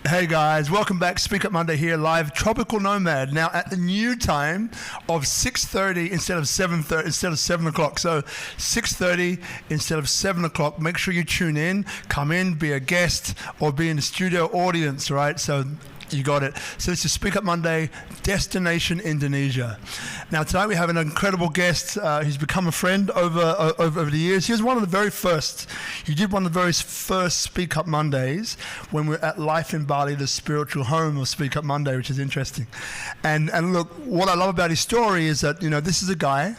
Hey guys, welcome back. SpeakuP Monday here, live. Tropical Nomad now at the new time of 6:30 instead of 7:30 instead of 7 o'clock. So 6:30 instead of 7 o'clock. Make sure you tune in, come in, be a guest, or be in the studio audience. Right? So you got it. So this is SpeakuP Monday, Destination Indonesia. Now tonight we have an incredible guest who's become a friend over the years. He was one of the very first. He did one of the very first SpeakuP Mondays when we were at Life in Bali, the spiritual home of SpeakuP Monday, which is interesting. And look, what I love about his story is that, you know, this is a guy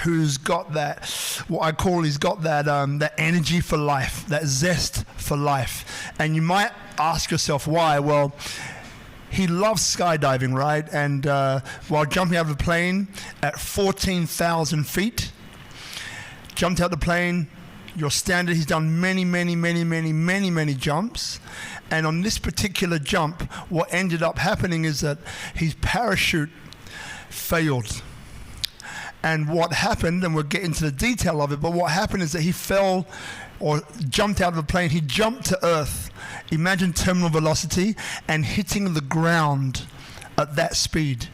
who's got that, what I call, he's got that that energy for life, that zest for life. And you might ask yourself why. Well, he loves skydiving, right? And while jumping out of a plane at 14,000 feet, jumped out the plane, your standard, he's done many jumps. And on this particular jump, what ended up happening is that his parachute failed. And what happened, and we'll get into the detail of it, but what happened is that he fell or jumped out of the plane. He jumped to earth. Imagine terminal velocity and hitting the ground at that speed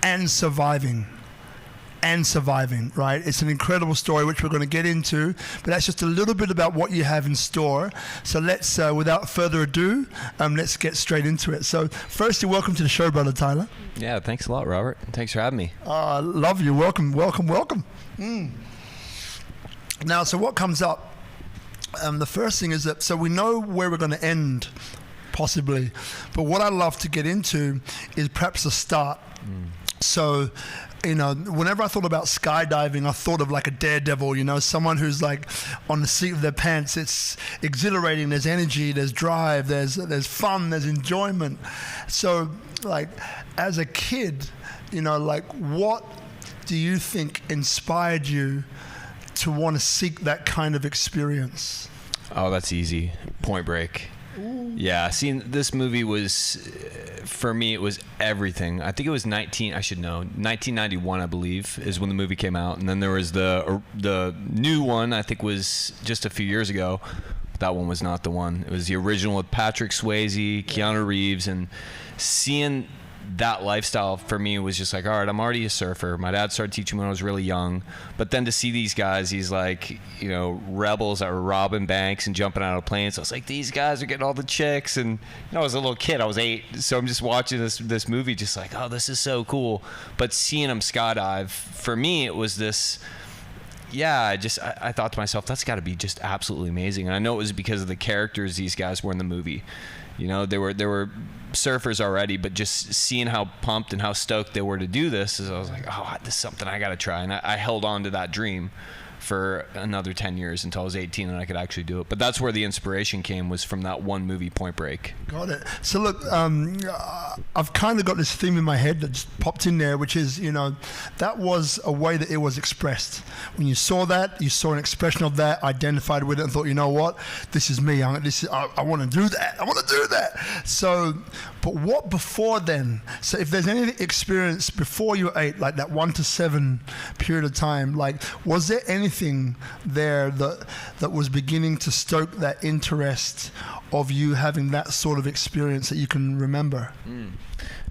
and surviving, right? It's an incredible story which we're going to get into, but that's just a little bit about what you have in store. So let's, without further ado, let's get straight into it. So firstly, welcome to the show, brother Tyler. Yeah, thanks a lot, Robert. Thanks for having me. Love you. Welcome. Now, so what comes up? The first thing is that, so we know where we're going to end, possibly, but what I love to get into is perhaps the start. So, you know, whenever I thought about skydiving, I thought of like a daredevil, you know, someone who's like on the seat of their pants. It's exhilarating, there's energy, there's drive, there's fun, there's enjoyment. So, like, as a kid, you know, like, what do you think inspired you to want to seek that kind of experience? Oh, that's easy. Point Break. Ooh. Yeah, seeing this movie was, for me, it was everything. I think it was 1991, I believe, is when the movie came out. And then there was the new one, I think was just a few years ago. That one was not the one. It was the original with Patrick Swayze, Keanu Reeves, and seeing that lifestyle for me was just like, all right, I'm already a surfer. My dad started teaching me when I was really young. But then to see these guys, these like, you know, rebels that were robbing banks and jumping out of planes. I was like, these guys are getting all the chicks. And, you know, I was a little kid. I was 8. So I'm just watching this movie just like, oh, this is so cool. But seeing them skydive, for me, it was this, yeah, I thought to myself, that's got to be just absolutely amazing. And I know it was because of the characters these guys were in the movie. You know, they were surfers already, but just seeing how pumped and how stoked they were to do this, I was like, oh, this is something I got to try. And I held on to that dream for another 10 years until I was 18 and I could actually do it. But that's where the inspiration came, was from that one movie, Point Break. Got it. So look, I've kind of got this theme in my head that just popped in there, which is, you know, that was a way that it was expressed. When you saw that, you saw an expression of that, identified with it, and thought, you know what, this is me. I want to do that. I want to do that. So, but what before then? So if there's any experience before you were 8, like that 1 to 7 period of time, like, was there anything there that was beginning to stoke that interest of you having that sort of experience that you can remember?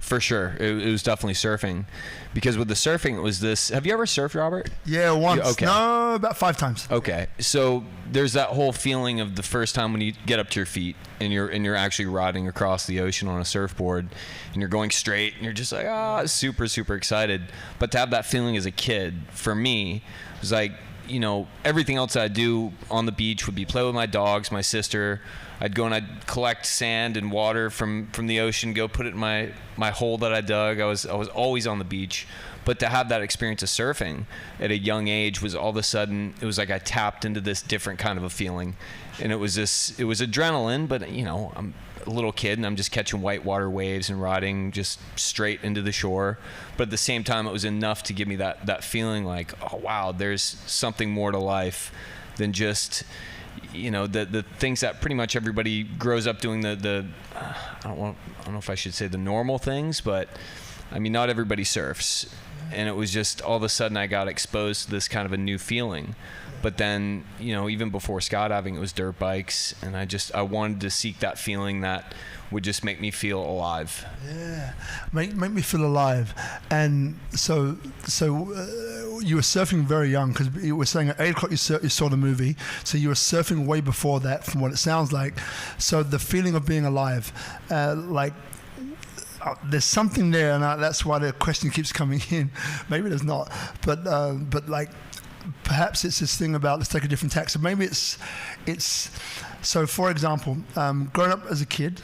For sure. It was definitely surfing. Because with the surfing, it was this... Have you ever surfed, Robert? Yeah, once. Okay. No, about 5 times. Okay. So there's that whole feeling of the first time when you get up to your feet and you're actually riding across the ocean on a surfboard and you're going straight and you're just like, super, super excited. But to have that feeling as a kid, for me, was like, you know, everything else I'd do on the beach would be play with my dogs, my sister. I'd go and I'd collect sand and water from the ocean, go put it in my hole that I dug. I was always on the beach. But to have that experience of surfing at a young age was all of a sudden, it was like I tapped into this different kind of a feeling. And it was adrenaline, but, you know, I'm a little kid and I'm just catching whitewater waves and riding just straight into the shore. But at the same time, it was enough to give me that feeling like, oh, wow, there's something more to life than just, you know, the things that pretty much everybody grows up doing, I don't know if I should say the normal things, but I mean, not everybody surfs. and it was just all of a sudden I got exposed to this kind of a new feeling. But then, you know, even before skydiving, it was dirt bikes, and I wanted to seek that feeling that would just make me feel alive. Yeah, make me feel alive. And so you were surfing very young, because you were saying at 8 o'clock you saw the movie, so you were surfing way before that, from what it sounds like. So the feeling of being alive, there's something there, and that's why the question keeps coming in. Maybe there's not, but like, perhaps it's this thing about, let's take a different tack. So maybe it's so, for example, growing up as a kid,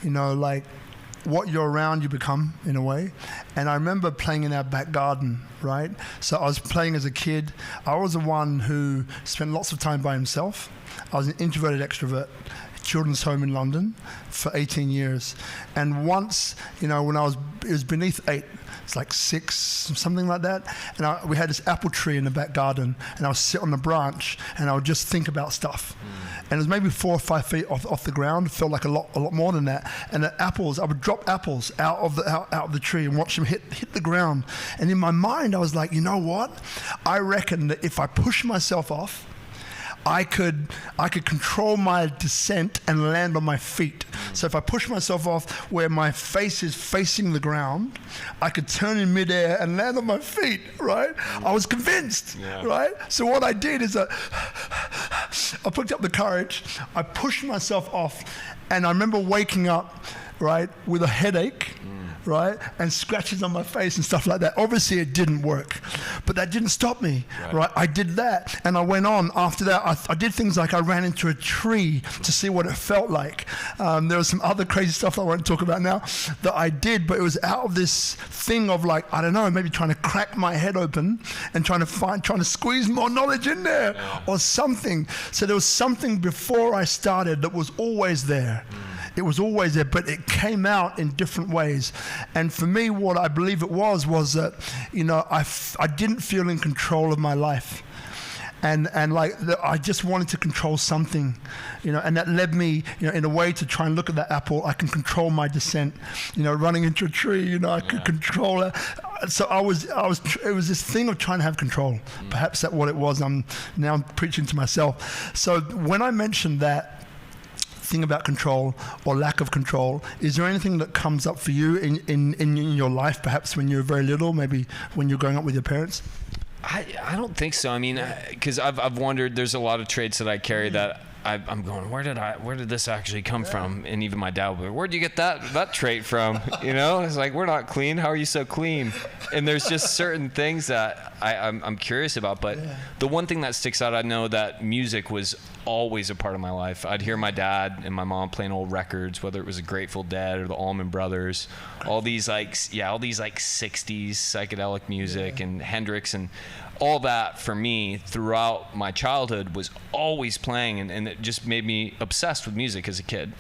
you know, like, what you're around you become, in a way. And I remember playing in our back garden, right? So I was playing as a kid. I was the one who spent lots of time by himself. I was an introverted extrovert, children's home in London for 18 years. And once, you know, when it was beneath 8, it's like 6, something like that. And we had this apple tree in the back garden, and I would sit on the branch and I would just think about stuff. And it was maybe 4 or 5 feet off the ground. It felt like a lot more than that. And the apples, I would drop apples out of the tree and watch them hit the ground. And in my mind, I was like, you know what? I reckon that if I push myself off, I could control my descent and land on my feet. So if I push myself off where my face is facing the ground, I could turn in midair and land on my feet, right? I was convinced, right? So what I did is I picked up the courage, I pushed myself off, and I remember waking up, right, with a headache, right, and scratches on my face and stuff like that. Obviously it didn't work, but that didn't stop me, right? I did that, and I went on. After that, I did things like I ran into a tree to see what it felt like. There was some other crazy stuff I won't talk about now that I did, but it was out of this thing of, like, I don't know, maybe trying to crack my head open and trying to squeeze more knowledge in there or something. So there was something before I started that was always there. It was always there, but it came out in different ways. And for me, what I believe it was that, you know, I didn't feel in control of my life. And like, I just wanted to control something, you know, and that led me, you know, in a way to try and look at that apple. I can control my descent, you know, running into a tree, you know, I could control it. So it was this thing of trying to have control. Perhaps that's what it was. I'm now preaching to myself. So when I mentioned that thing about control or lack of control, is there anything that comes up for you in your life, perhaps when you were very little, maybe when you're growing up with your parents? I don't think so. I mean, because I've wondered, there's a lot of traits that I carry that I'm going, where did this actually come from? And even my dad would be, where'd you get that trait from? You know, it's like, we're not clean. How are you so clean? And there's just certain things that I'm curious about. But the one thing that sticks out, I know that music was always a part of my life. I'd hear my dad and my mom playing old records, whether it was the Grateful Dead or the Allman Brothers, all these like 60s psychedelic music and Hendrix, and all that for me throughout my childhood was always playing, and it just made me obsessed with music as a kid.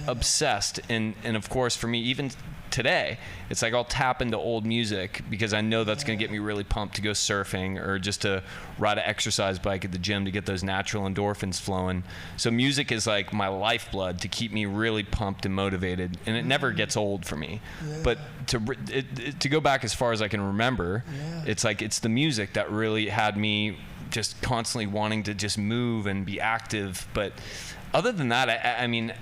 Obsessed. And of course for me, even today, it's like I'll tap into old music because I know that's going to get me really pumped to go surfing or just to ride an exercise bike at the gym to get those natural endorphins flowing. So music is like my lifeblood to keep me really pumped and motivated, and it never gets old for me. But to go back as far as I can remember, it's like it's the music that really had me just constantly wanting to just move and be active. But other than that, I mean,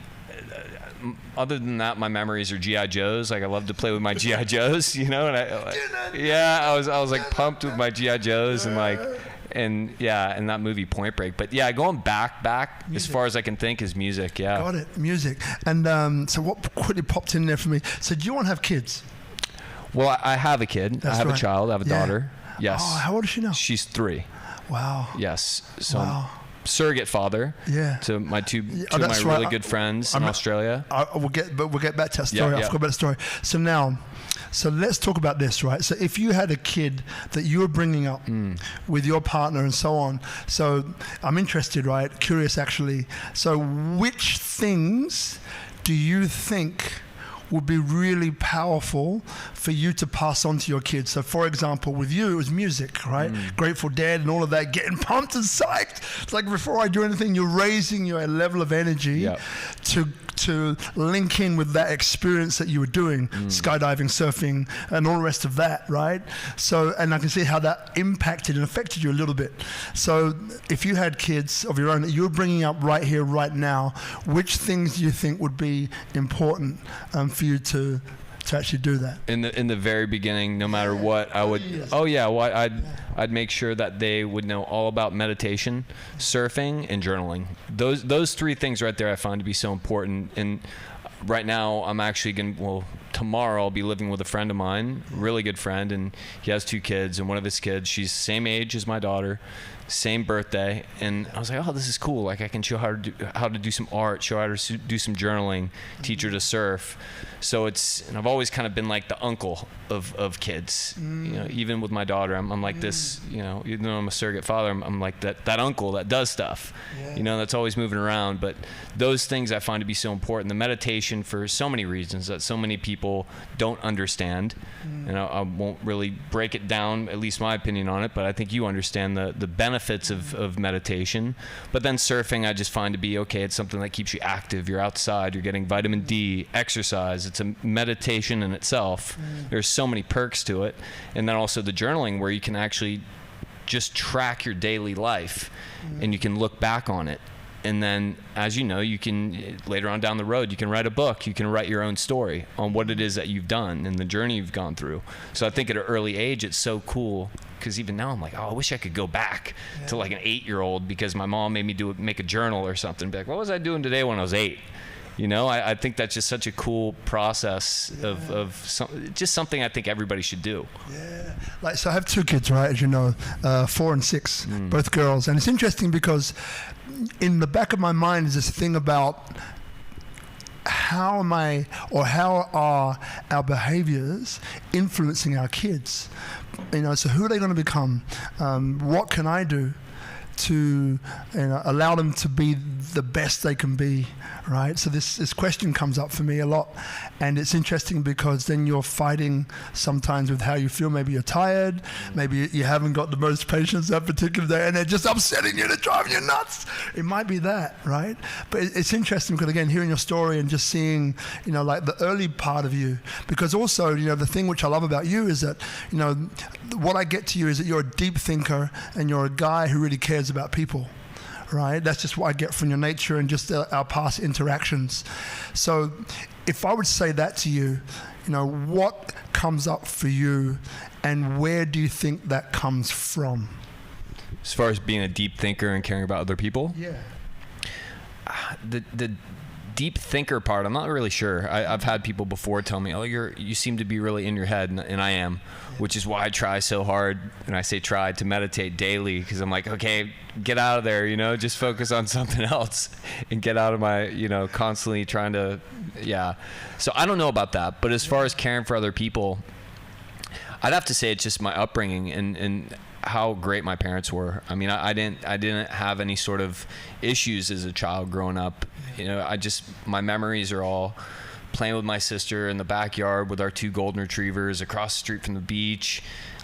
other than that, my memories are G.I. Joes. Like, I love to play with my G.I. Joes, you know. And I was like pumped with my G.I. Joes and that movie Point Break. But yeah, going back music, as far as I can think, is music. Yeah. Got it, music. And so what quickly popped in there for me? So do you want to have kids? Well, I have a kid. I have a child. I have a daughter. Yes. Oh, how old is she now? She's 3. Wow. Yes. So surrogate father to my two of my really good friends in Australia. We'll get back to that story. I forgot about the story. So let's talk about this, right? So if you had a kid that you were bringing up with your partner and so on, so I'm interested, right? Curious, actually. So which things do you think would be really powerful for you to pass on to your kids? So for example, with you, it was music, right? Grateful Dead and all of that, getting pumped and psyched. It's like before I do anything, you're raising your level of energy to link in with that experience that you were doing, skydiving, surfing, and all the rest of that, right? So, and I can see how that impacted and affected you a little bit. So if you had kids of your own that you were bringing up right here, right now, which things do you think would be important for you to actually do that? In the very beginning, no matter what, I would. I'd make sure that they would know all about meditation, surfing, and journaling. Those three things right there I find to be so important. And right now, I'm actually tomorrow I'll be living with a friend of mine, really good friend, and he has 2 kids. And one of his kids, she's the same age as my daughter, same birthday. And I was like, oh, this is cool. Like I can show her how to do some art, show her how to do some journaling, teach her to surf. So and I've always kind of been like the uncle of kids. You know, even with my daughter, I'm like this. You know, even though I'm a surrogate father, I'm like that uncle that does stuff. You know, that's always moving around. But those things I find to be so important. The meditation, for so many reasons that so many people don't understand. And I won't really break it down, at least my opinion on it, but I think you understand the benefits of meditation. But then surfing, I just find to be okay. It's something that keeps you active. You're outside. You're getting vitamin D, exercise. It's a meditation in itself. There's so many perks to it. And then also the journaling, where you can actually just track your daily life and you can look back on it. And then, as you know, you can, later on down the road, you can write a book. You can write your own story on what it is that you've done and the journey you've gone through. So I think at an early age, it's so cool, because even now I'm like, oh, I wish I could go back to like an 8-year-old, because my mom made me make a journal or something. Be like, what was I doing today when I was 8? You know, I think that's just such a cool process of just something I think everybody should do. Yeah. Like, so I have 2 kids, right, as you know, 4 and 6, both girls. And it's interesting because in the back of my mind is this thing about how are our behaviors influencing our kids? You know, so who are they going to become? What can I do to allow them to be the best they can be, right? So this question comes up for me a lot, and it's interesting because then you're fighting sometimes with how you feel. Maybe you're tired, maybe you haven't got the most patience that particular day, and they're just upsetting you, they're driving you nuts. It might be that, right? But it's interesting because, again, hearing your story and just seeing, you know, like the early part of you, because also, you know, the thing which I love about you is that, you know, what I get to you is that you're a deep thinker and you're a guy who really cares about people, right? That's just what I get from your nature and just our past interactions. So if I would say that to you, you know, what comes up for you and where do you think that comes from? As far as being a deep thinker and caring about other people? Yeah. The deep thinker part, I'm not really sure. I've had people before tell me, oh, you seem to be really in your head, and I am, which is why I try so hard, and I say try, to meditate daily, because I'm like, okay, get out of there, you know, just focus on something else and get out of my, you know, constantly trying to, So I don't know about that, but as far as caring for other people, I'd have to say it's just my upbringing and how great my parents were. I mean, I didn't have any sort of issues as a child growing up. You know, my memories are all playing with my sister in the backyard with our 2 golden retrievers across the street from the beach,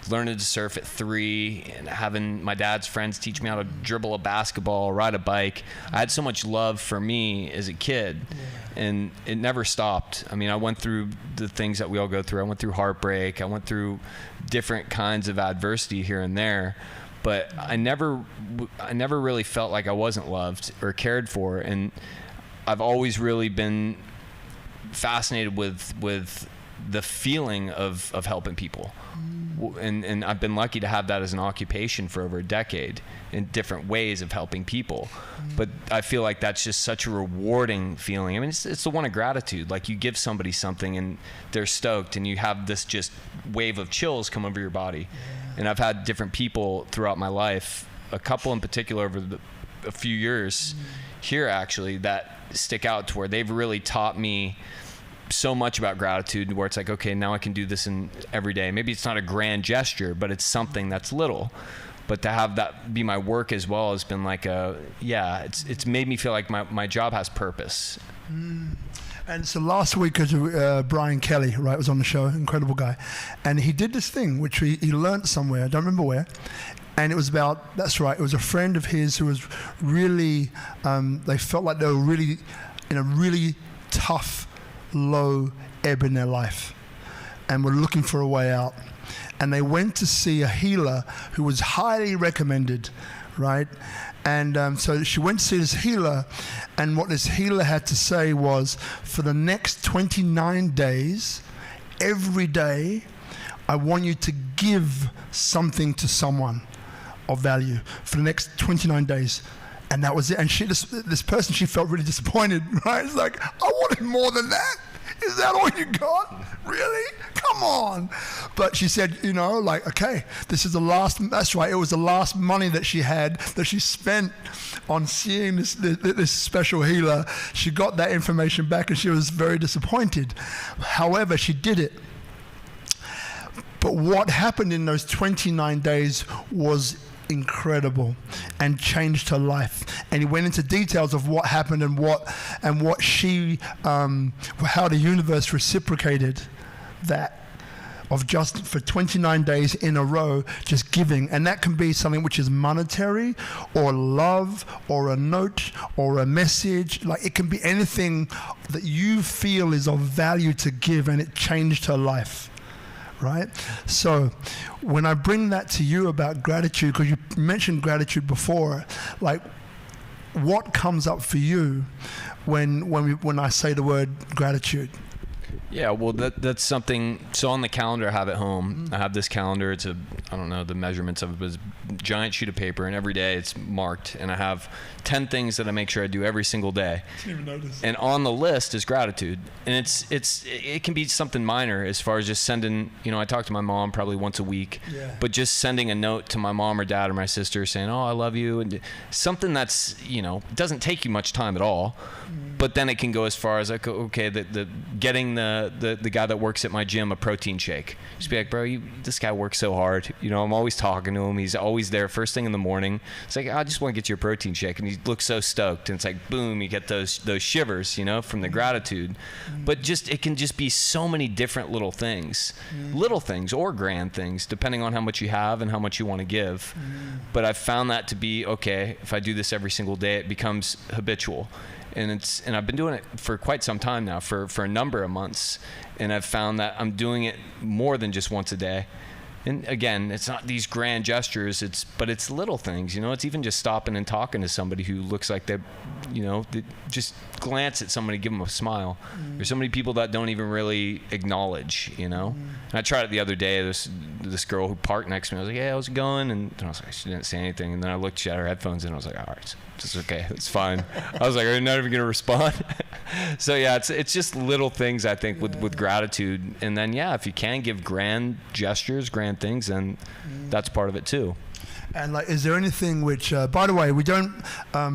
learning to surf at 3, and having my dad's friends teach me how to dribble a basketball, ride a bike. I had so much love for me as a kid, and it never stopped. I mean, I went through the things that we all go through. I went through heartbreak. I went through different kinds of adversity here and there, but I never really felt like I wasn't loved or cared for. And I've always really been fascinated with the feeling of helping people. And I've been lucky to have that as an occupation for over a decade in different ways of helping people. But I feel like that's just such a rewarding feeling. I mean, it's the one of gratitude. Like, you give somebody something and they're stoked, and you have this just wave of chills come over your body. And I've had different people throughout my life, a couple in particular over a few years here actually, that stick out to where they've really taught me so much about gratitude, where it's like, okay, now I can do this in every day. Maybe it's not a grand gesture, but it's something that's little. But to have that be my work as well has been like it's made me feel like my job has purpose. And so last week, Brian Kelly, right, was on the show, incredible guy, and he did this thing which he learned somewhere, I don't remember where, and it was about, that's right, it was a friend of his who was really, they felt like they were really in a really tough, low ebb in their life and were looking for a way out. And they went to see a healer who was highly recommended, right? And so she went to see this healer, and what this healer had to say was, for the next 29 days, every day, I want you to give something to someone of value for the next 29 days. And that was it. And this person, she felt really disappointed, right? It's like, I wanted more than that. Is that all you got? Really? Come on. But she said, like, okay, this is the last, that's right, it was the last money that she had, that she spent on seeing this special healer. She got that information back and she was very disappointed. However, she did it. But what happened in those 29 days was incredible and changed her life. And he went into details of what happened and what she how the universe reciprocated that, of just for 29 days in a row just giving. And that can be something which is monetary or love or a note or a message. Like, it can be anything that you feel is of value to give, and it changed her life. Right? So when I bring that to you about gratitude, because you mentioned gratitude before, like, what comes up for you when I say the word gratitude? Yeah, well, that's something. So on the calendar I have at home, I have this calendar. It's I don't know the measurements of it, but it's a giant sheet of paper, and every day it's marked. And I have 10 things that I make sure I do every single day. I didn't even notice. And on the list is gratitude. And it can be something minor, as far as just sending, I talk to my mom probably once a week, but just sending a note to my mom or dad or my sister saying, oh, I love you. And something that's, doesn't take you much time at all. But then it can go as far as, like, okay, the getting the guy that works at my gym a protein shake. Just be like, bro, this guy works so hard. I'm always talking to him. He's always there first thing in the morning. It's like, I just want to get you a protein shake. And he looks so stoked. And it's like, boom, you get those shivers, from the gratitude. But it can just be so many different little things. Little things or grand things, depending on how much you have and how much you want to give. But I've found that to be, okay, if I do this every single day, it becomes habitual. And I've been doing it for quite some time now, for a number of months, and I've found that I'm doing it more than just once a day. And again, it's not these grand gestures, but it's little things, it's even just stopping and talking to somebody who looks like they just glance at somebody, give them a smile. There's so many people that don't even really acknowledge, And I tried it the other day. This girl who parked next to me, I was like, hey, how's it going? And I was like, she didn't say anything. And then I looked, she had her headphones in, and I was like, all right, it's okay, it's fine. I was like, are you not even going to respond? So yeah, it's just little things, I think, with gratitude. And then, yeah, if you can give grand gestures, grand things, then that's part of it too. And like, is there anything which, by the way, we don't,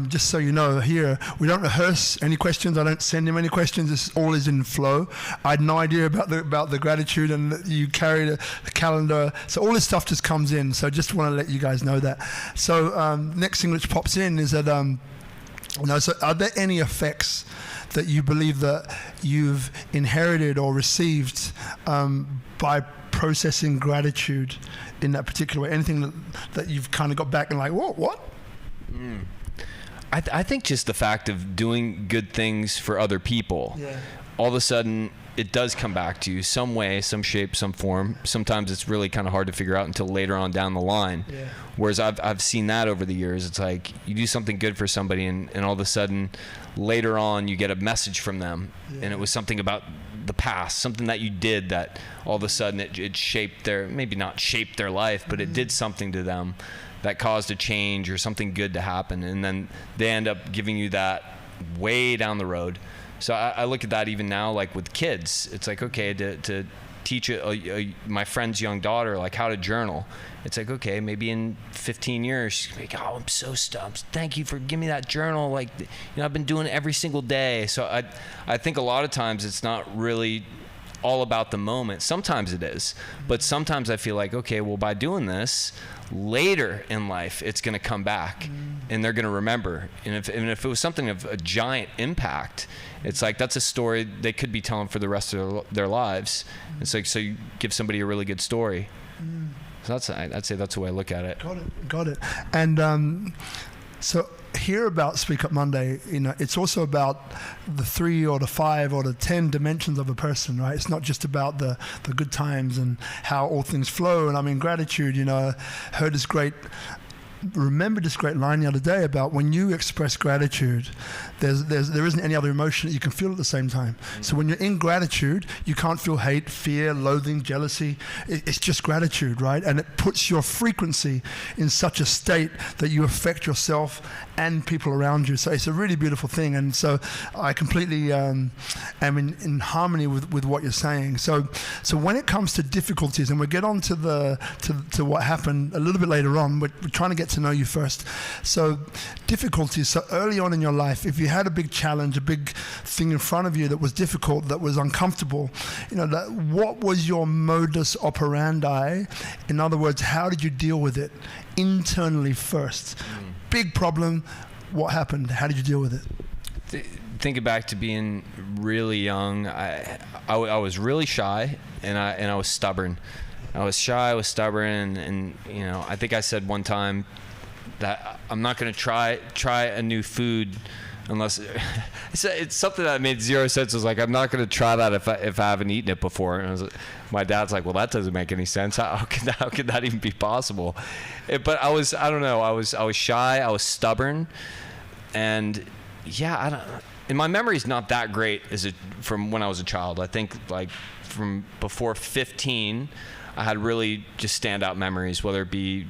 just so you know here, we don't rehearse any questions. I don't send him any questions. This all is in flow. I had no idea about the gratitude, and you carried a calendar. So all this stuff just comes in. So just want to let you guys know that. So next thing which pops in is that, so are there any effects that you believe that you've inherited or received by processing gratitude in that particular way? Anything that you've kind of got back and like, what? I think just the fact of doing good things for other people, all of a sudden it does come back to you some way, some shape, some form. Sometimes it's really kind of hard to figure out until later on down the line. Whereas I've seen that over the years. It's like you do something good for somebody, and all of a sudden later on you get a message from them, and it was something about the past, something that you did that all of a sudden it shaped maybe not shaped their life, but it did something to them that caused a change or something good to happen. And then they end up giving you that way down the road. So I look at that even now, like with kids. It's like, okay, to teach my friend's young daughter like how to journal. It's like, okay, maybe in 15 years she's gonna be like, oh, I'm so stumped. Thank you for giving me that journal. Like, I've been doing it every single day. So I think a lot of times it's not really all about the moment. Sometimes it is, but sometimes I feel like, okay, well, by doing this later in life, it's going to come back and they're going to remember. And if it was something of a giant impact, it's like, that's a story they could be telling for the rest of their lives. It's like, so you give somebody a really good story. So I'd say that's the way I look at it. Got it. And so hear about SpeakuP Monday, it's also about the 3 or the 5 or the 10 dimensions of a person, right? It's not just about the good times and how all things flow. And I mean, gratitude, heard remember this great line the other day about when you express gratitude, there isn't any other emotion that you can feel at the same time. So when you're in gratitude, you can't feel hate, fear, loathing, jealousy. It's just gratitude, right? And it puts your frequency in such a state that you affect yourself and people around you. So it's a really beautiful thing. And so I completely am in harmony with what you're saying. So when it comes to difficulties, and we'll get on to what happened a little bit later on, we're trying to get to know you first. So difficulties, so early on in your life, if you had a big challenge, a big thing in front of you that was difficult, that was uncomfortable, what was your modus operandi? In other words, how did you deal with it internally first? Big problem, what happened? How did you deal with it? Thinking back to being really young, I was really shy, and I was stubborn. I was shy, I was stubborn, and I think I said one time that I'm not going to try a new food unless it's something that made zero sense. It was like, I'm not going to try that if I haven't eaten it before. And my dad's like, well, that doesn't make any sense. How could that even be possible? But I don't know. I was shy. I was stubborn, and and my memory's not that great from when I was a child. I think like from before 15. I had really just standout memories, whether it be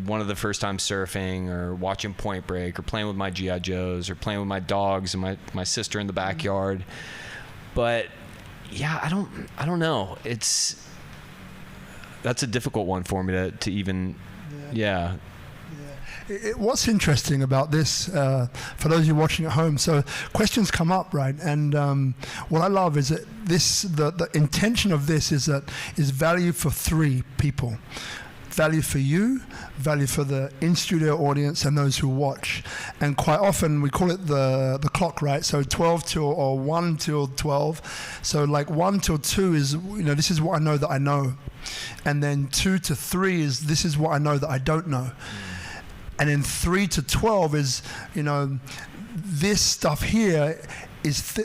one of the first time surfing or watching Point Break or playing with my G.I. Joes or playing with my dogs and my sister in the backyard. But yeah, I don't know. That's a difficult one for me to even, yeah. What's interesting about this, for those of you watching at home, so questions come up, right? And what I love is that the intention of this is value for 3 people. Value for you, value for the in-studio audience and those who watch. And quite often we call it the clock, right? So 12 till, or 1 till 12. So like 1 till 2 is, this is what I know that I know. And then 2 to 3 is, this is what I know that I don't know. And then 3 to 12 is, this stuff here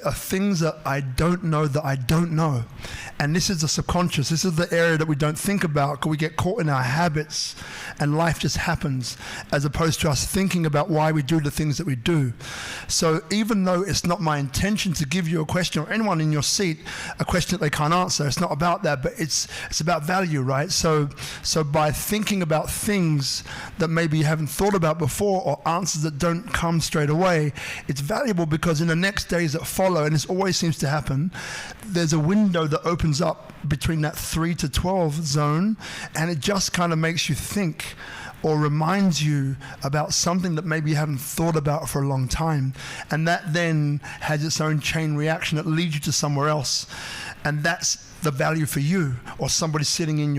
are things that I don't know that I don't know. And this is the subconscious. This is the area that we don't think about because we get caught in our habits and life just happens, as opposed to us thinking about why we do the things that we do. So even though it's not my intention to give you a question, or anyone in your seat a question that they can't answer, it's not about that, but it's about value, right? So by thinking about things that maybe you haven't thought about before, or answers that don't come straight away, it's valuable because in the next days that follow, and this always seems to happen, there's a window that opens up between that 3 to 12 zone, and it just kind of makes you think or reminds you about something that maybe you haven't thought about for a long time. And that then has its own chain reaction that leads you to somewhere else. And that's the value for you or somebody sitting in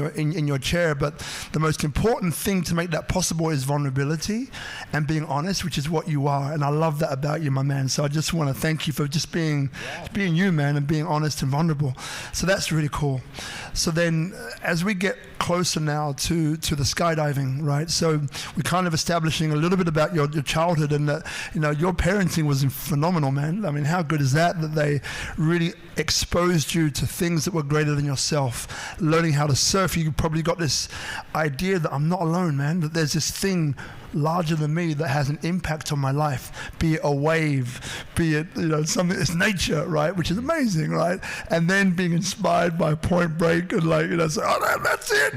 your chair. But the most important thing to make that possible is vulnerability and being honest, which is what you are. And I love that about you, my man. So I just want to thank you for just being you, man, and being honest and vulnerable. So that's really cool. So then as we get closer now to the skydiving, right? So we're kind of establishing a little bit about your childhood, and that, your parenting was phenomenal, man. I mean, how good is that they really exposed you to things that were greater than yourself. Learning how to surf, you probably got this idea that I'm not alone, man, that there's this thing larger than me that has an impact on my life, be it a wave, be it something that's nature, right, which is amazing, right? And then being inspired by Point Break and say, oh, that's it,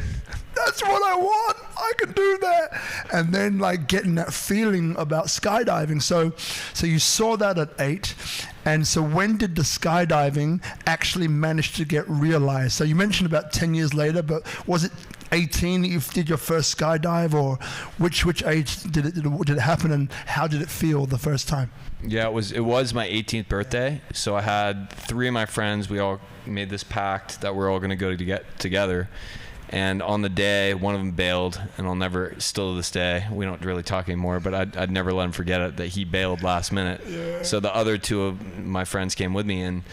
that's what I want, I can do that. And then getting that feeling about skydiving. So you saw that at 8. And so when did the skydiving actually manage to get realized? So you mentioned about 10 years later, but was it 18 that you did your first skydive, or which age did it happen, and how did it feel the first time? Yeah, it was my 18th birthday. So I had 3 of my friends. We all made this pact that we're all going to go to get together. And on the day, one of them bailed, and still to this day, we don't really talk anymore, but I'd never let him forget it, that he bailed last minute. Yeah. So the other 2 of my friends came with me, and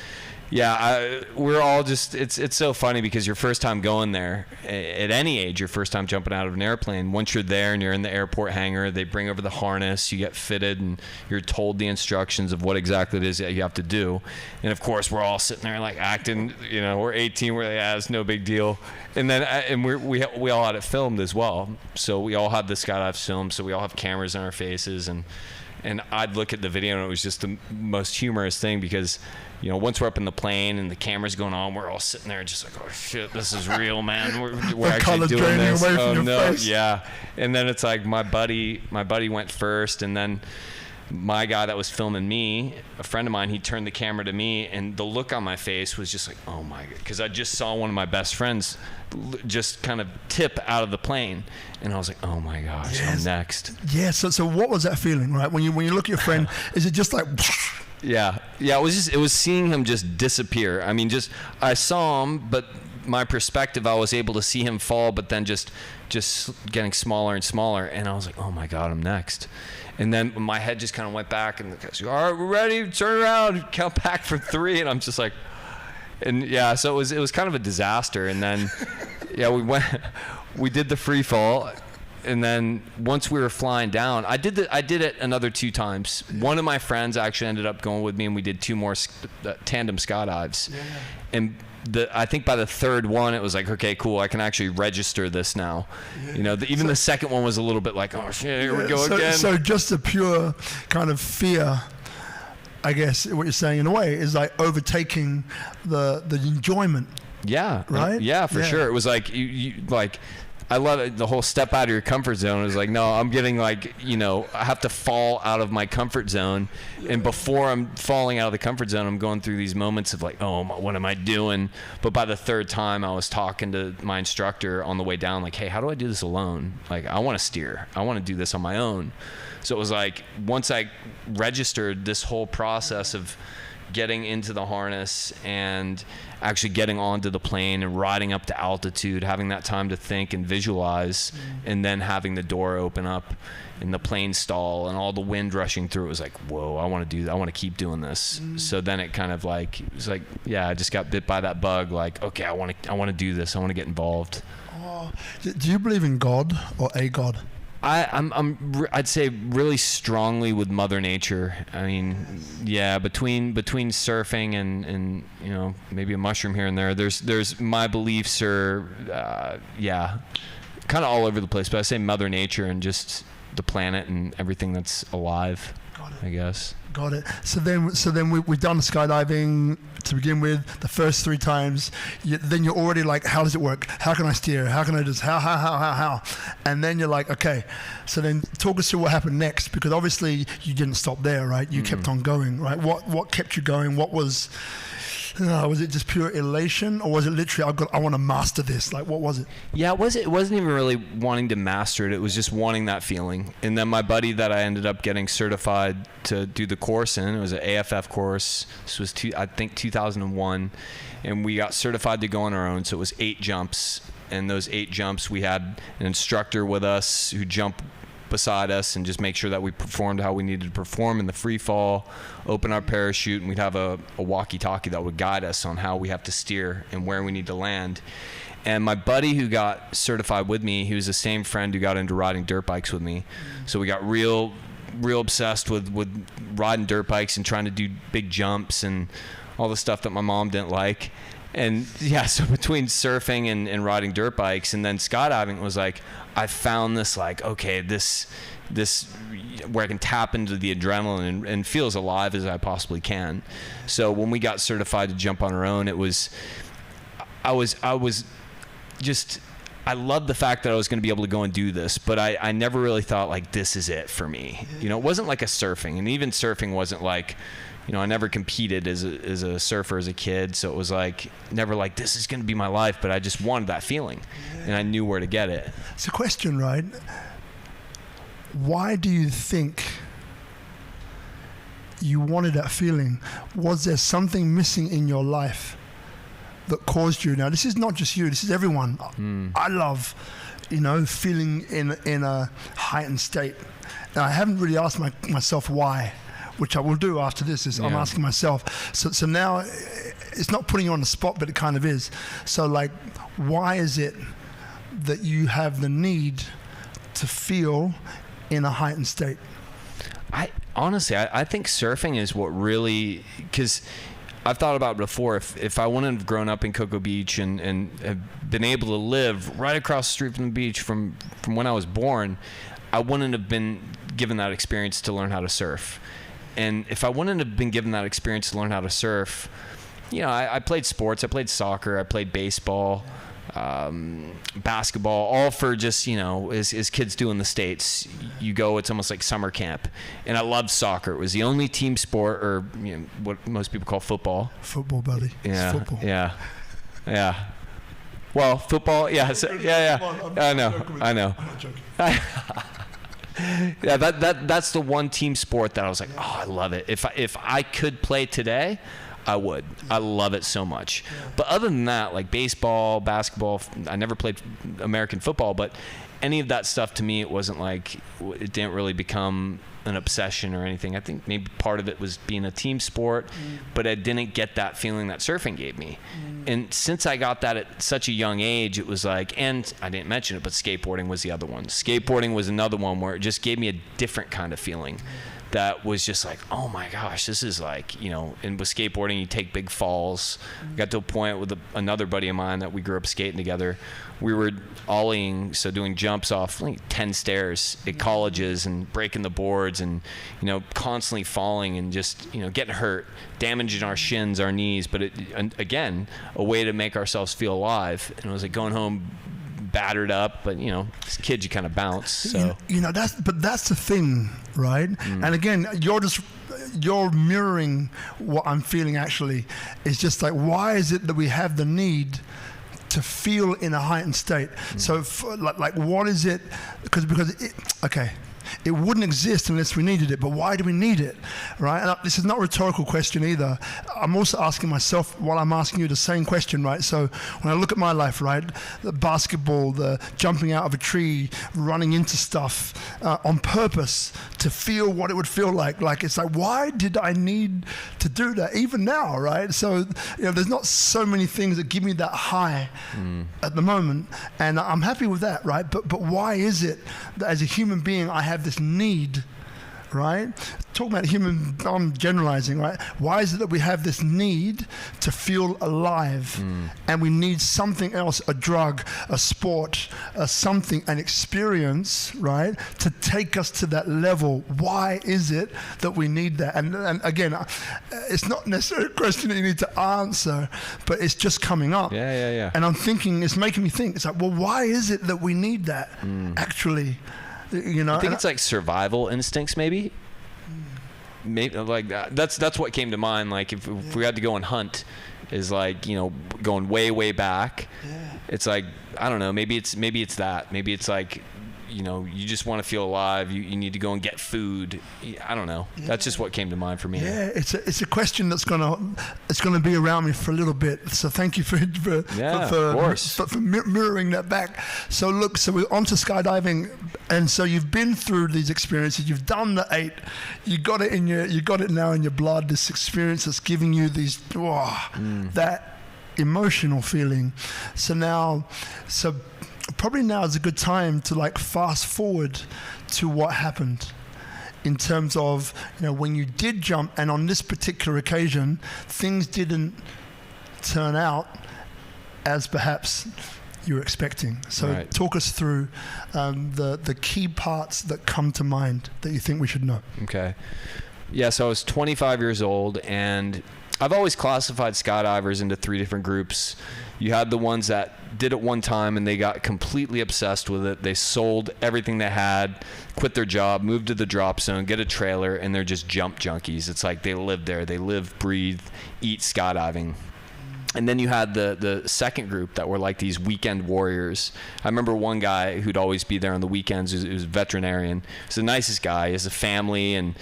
Yeah, we're all just, it's so funny because your first time going there, at any age, your first time jumping out of an airplane, once you're there and you're in the airport hangar, they bring over the harness, you get fitted, and you're told the instructions of what exactly it is that you have to do. And of course, we're all sitting there like acting, we're 18, we're like, it's no big deal. And then we all had it filmed as well. So we all had the skydive filmed, so we all have cameras in our faces, and I'd look at the video and it was just the most humorous thing because, once we're up in the plane and the camera's going on, we're all sitting there just like, oh shit, this is real, man. We're actually doing this. Oh no, face. Yeah. And then it's like my buddy went first, and then my guy that was filming me, a friend of mine, he turned the camera to me, and the look on my face was just like, oh my God, because I just saw one of my best friends just kind of tip out of the plane, and I was like, oh my gosh, yes. I'm next. Yeah. So what was that feeling, right? When you look at your friend, is it just like? Yeah. It was seeing him just disappear. I mean, I saw him, but my perspective, I was able to see him fall, but then just getting smaller and smaller, and I was like, oh my God, I'm next. And then my head just kind of went back, and the guys go, all right, we're ready, turn around, count back from 3, and I'm just like, and yeah, so it was kind of a disaster. And then we did the free fall. And then once we were flying down, I did it another 2 times. One of my friends actually ended up going with me, and we did 2 more tandem skydives. Yeah. And I think by the 3rd one, it was like, okay, cool, I can actually register this now. Yeah. Even the second one was a little bit like, oh shit, here we go again. So just the pure kind of fear, I guess what you're saying in a way, is like overtaking the enjoyment. Yeah. Right? Yeah, for sure. It was like you like. I love it. The whole step out of your comfort zone. It was like, no, I'm getting like, I have to fall out of my comfort zone. And before I'm falling out of the comfort zone, I'm going through these moments of like, oh, what am I doing? But by the 3rd time, I was talking to my instructor on the way down, like, hey, how do I do this alone? Like, I want to steer. I want to do this on my own. So it was like, once I registered this whole process of getting into the harness and actually getting onto the plane and riding up to altitude, having that time to think and visualize, and then having the door open up and the plane stall and all the wind rushing through, it was like, whoa, I want to keep doing this. So then it kind of like, it was like, yeah, I just got bit by that bug, like, okay, I want to do this. I want to get involved. Oh, do you believe in God or a God? I'd say really strongly with Mother Nature. I mean, yeah, between surfing and maybe a mushroom here and there. There's my beliefs are kind of all over the place. But I say Mother Nature and just the planet and everything that's alive. I guess. Got it. So then we've done skydiving to begin with the first 3 times. Then you're already like, how does it work? How can I steer? How can I just how? And then you're like, okay. So then talk us through what happened next, because obviously you didn't stop there, right? You kept on going, right? What kept you going? What was it just pure elation, or was it literally I want to master this? Like, what was it? Yeah, it wasn't even really wanting to master it. It was just wanting that feeling. And then my buddy that I ended up getting certified to do the course in, it was an AFF course. This was I think 2001, and we got certified to go on our own. So it was 8 jumps, and those 8 jumps we had an instructor with us who jumped beside us and just make sure that we performed how we needed to perform in the free fall, open our parachute, and we'd have a walkie-talkie that would guide us on how we have to steer and where we need to land. And my buddy who got certified with me, he was the same friend who got into riding dirt bikes with me. So we got real obsessed with riding dirt bikes and trying to do big jumps and all the stuff that my mom didn't like. And yeah, so between surfing and riding dirt bikes and then skydiving, it was like, I found this like, okay, this where I can tap into the adrenaline and feel as alive as I possibly can. So when we got certified to jump on our own, I loved the fact that I was going to be able to go and do this, but I never really thought like, this is it for me. It wasn't like a surfing, and even surfing wasn't like, I never competed as a surfer as a kid, so it was like never like, this is going to be my life, but I just wanted that feeling, and I knew where to get it. It's a question, right? Why do you think you wanted that feeling? Was there something missing in your life that caused you? Now, this is not just you, this is everyone. I love, feeling in a heightened state. Now, I haven't really asked myself why. which I will do after this, is I'm asking myself. So now it's not putting you on the spot, but it kind of is. So like, why is it that you have the need to feel in a heightened state? I think surfing is what really, because I've thought about it before. If I wouldn't have grown up in Cocoa Beach and have been able to live right across the street from the beach from when I was born, I wouldn't have been given that experience to learn how to surf. And if I wouldn't have been given that experience to learn how to surf, I played sports. I played soccer. I played baseball, basketball, all for just, as kids do in the States. You go, it's almost like summer camp. And I loved soccer. It was the only team sport, or what most people call football. Football, buddy. Yeah. It's football. Yeah. Well, football, yeah. I know. I'm not joking. Yeah, that's the one team sport that I was like, oh, I love it. If I could play today, I would. I love it so much. Yeah. But other than that, like baseball, basketball, I never played American football, but any of that stuff to me, it wasn't like, it didn't really become an obsession or anything. I think maybe part of it was being a team sport, but I didn't get that feeling that surfing gave me. And since I got that at such a young age, it was like, and I didn't mention it, but skateboarding was the other one. Skateboarding was another one where it just gave me a different kind of feeling. That was just like, oh my gosh, this is like, and with skateboarding, you take big falls. Got to a point with another buddy of mine that we grew up skating together. We were ollieing, so doing jumps off like 10 stairs at colleges and breaking the boards and, constantly falling and just, getting hurt, damaging our shins, our knees. But again, a way to make ourselves feel alive. And it was like going home battered up, but as kids you kind of bounce. So that's the thing, right? And again, you're mirroring what I'm feeling. Actually, it's just like, why is it that we have the need to feel in a heightened state? So like what is it? Because it wouldn't exist unless we needed it, but why do we need it, right? And this is not a rhetorical question either. I'm also asking myself while I'm asking you the same question, right? So when I look at my life, right, the basketball, the jumping out of a tree, running into stuff on purpose to feel what it would feel like it's like, why did I need to do that even now, right? So there's not so many things that give me that high at the moment, and I'm happy with that, right? But why is it that as a human being I have this need, right? Talking about human, I'm generalizing, right? Why is it that we have this need to feel alive, and we need something else, a drug, a sport, something, an experience, right, to take us to that level? Why is it that we need that? And again, it's not necessarily a question that you need to answer, but it's just coming up. Yeah. And I'm thinking, it's making me think, it's like, well, why is it that we need that actually? I think it's like survival instincts, maybe like that. That's what came to mind. Like if we had to go and hunt, is like going way back. It's like, I don't know. Maybe it's that. Maybe it's like you just want to feel alive. You need to go and get food. I don't know. That's just what came to mind for me. Yeah, it's a question that's gonna be around me for a little bit. So thank you for mirroring that back. So look, so we're on to skydiving, and so you've been through these experiences. You've done the 8. You got it now in your blood. This experience that's giving you these that emotional feeling. So probably now is a good time to like fast forward to what happened in terms of when you did jump, and on this particular occasion things didn't turn out as perhaps you were expecting. So talk us through the key parts that come to mind that you think we should know. Okay. Yeah, so I was 25 years old, and I've always classified skydivers into 3 different groups. You had the ones that did it one time and they got completely obsessed with it. They sold everything they had, quit their job, moved to the drop zone, get a trailer, and they're just jump junkies. It's like they live there. They live, breathe, eat skydiving. And then you had the second group that were like these weekend warriors. I remember one guy who'd always be there on the weekends. He was a veterinarian. He's the nicest guy. He has a family and,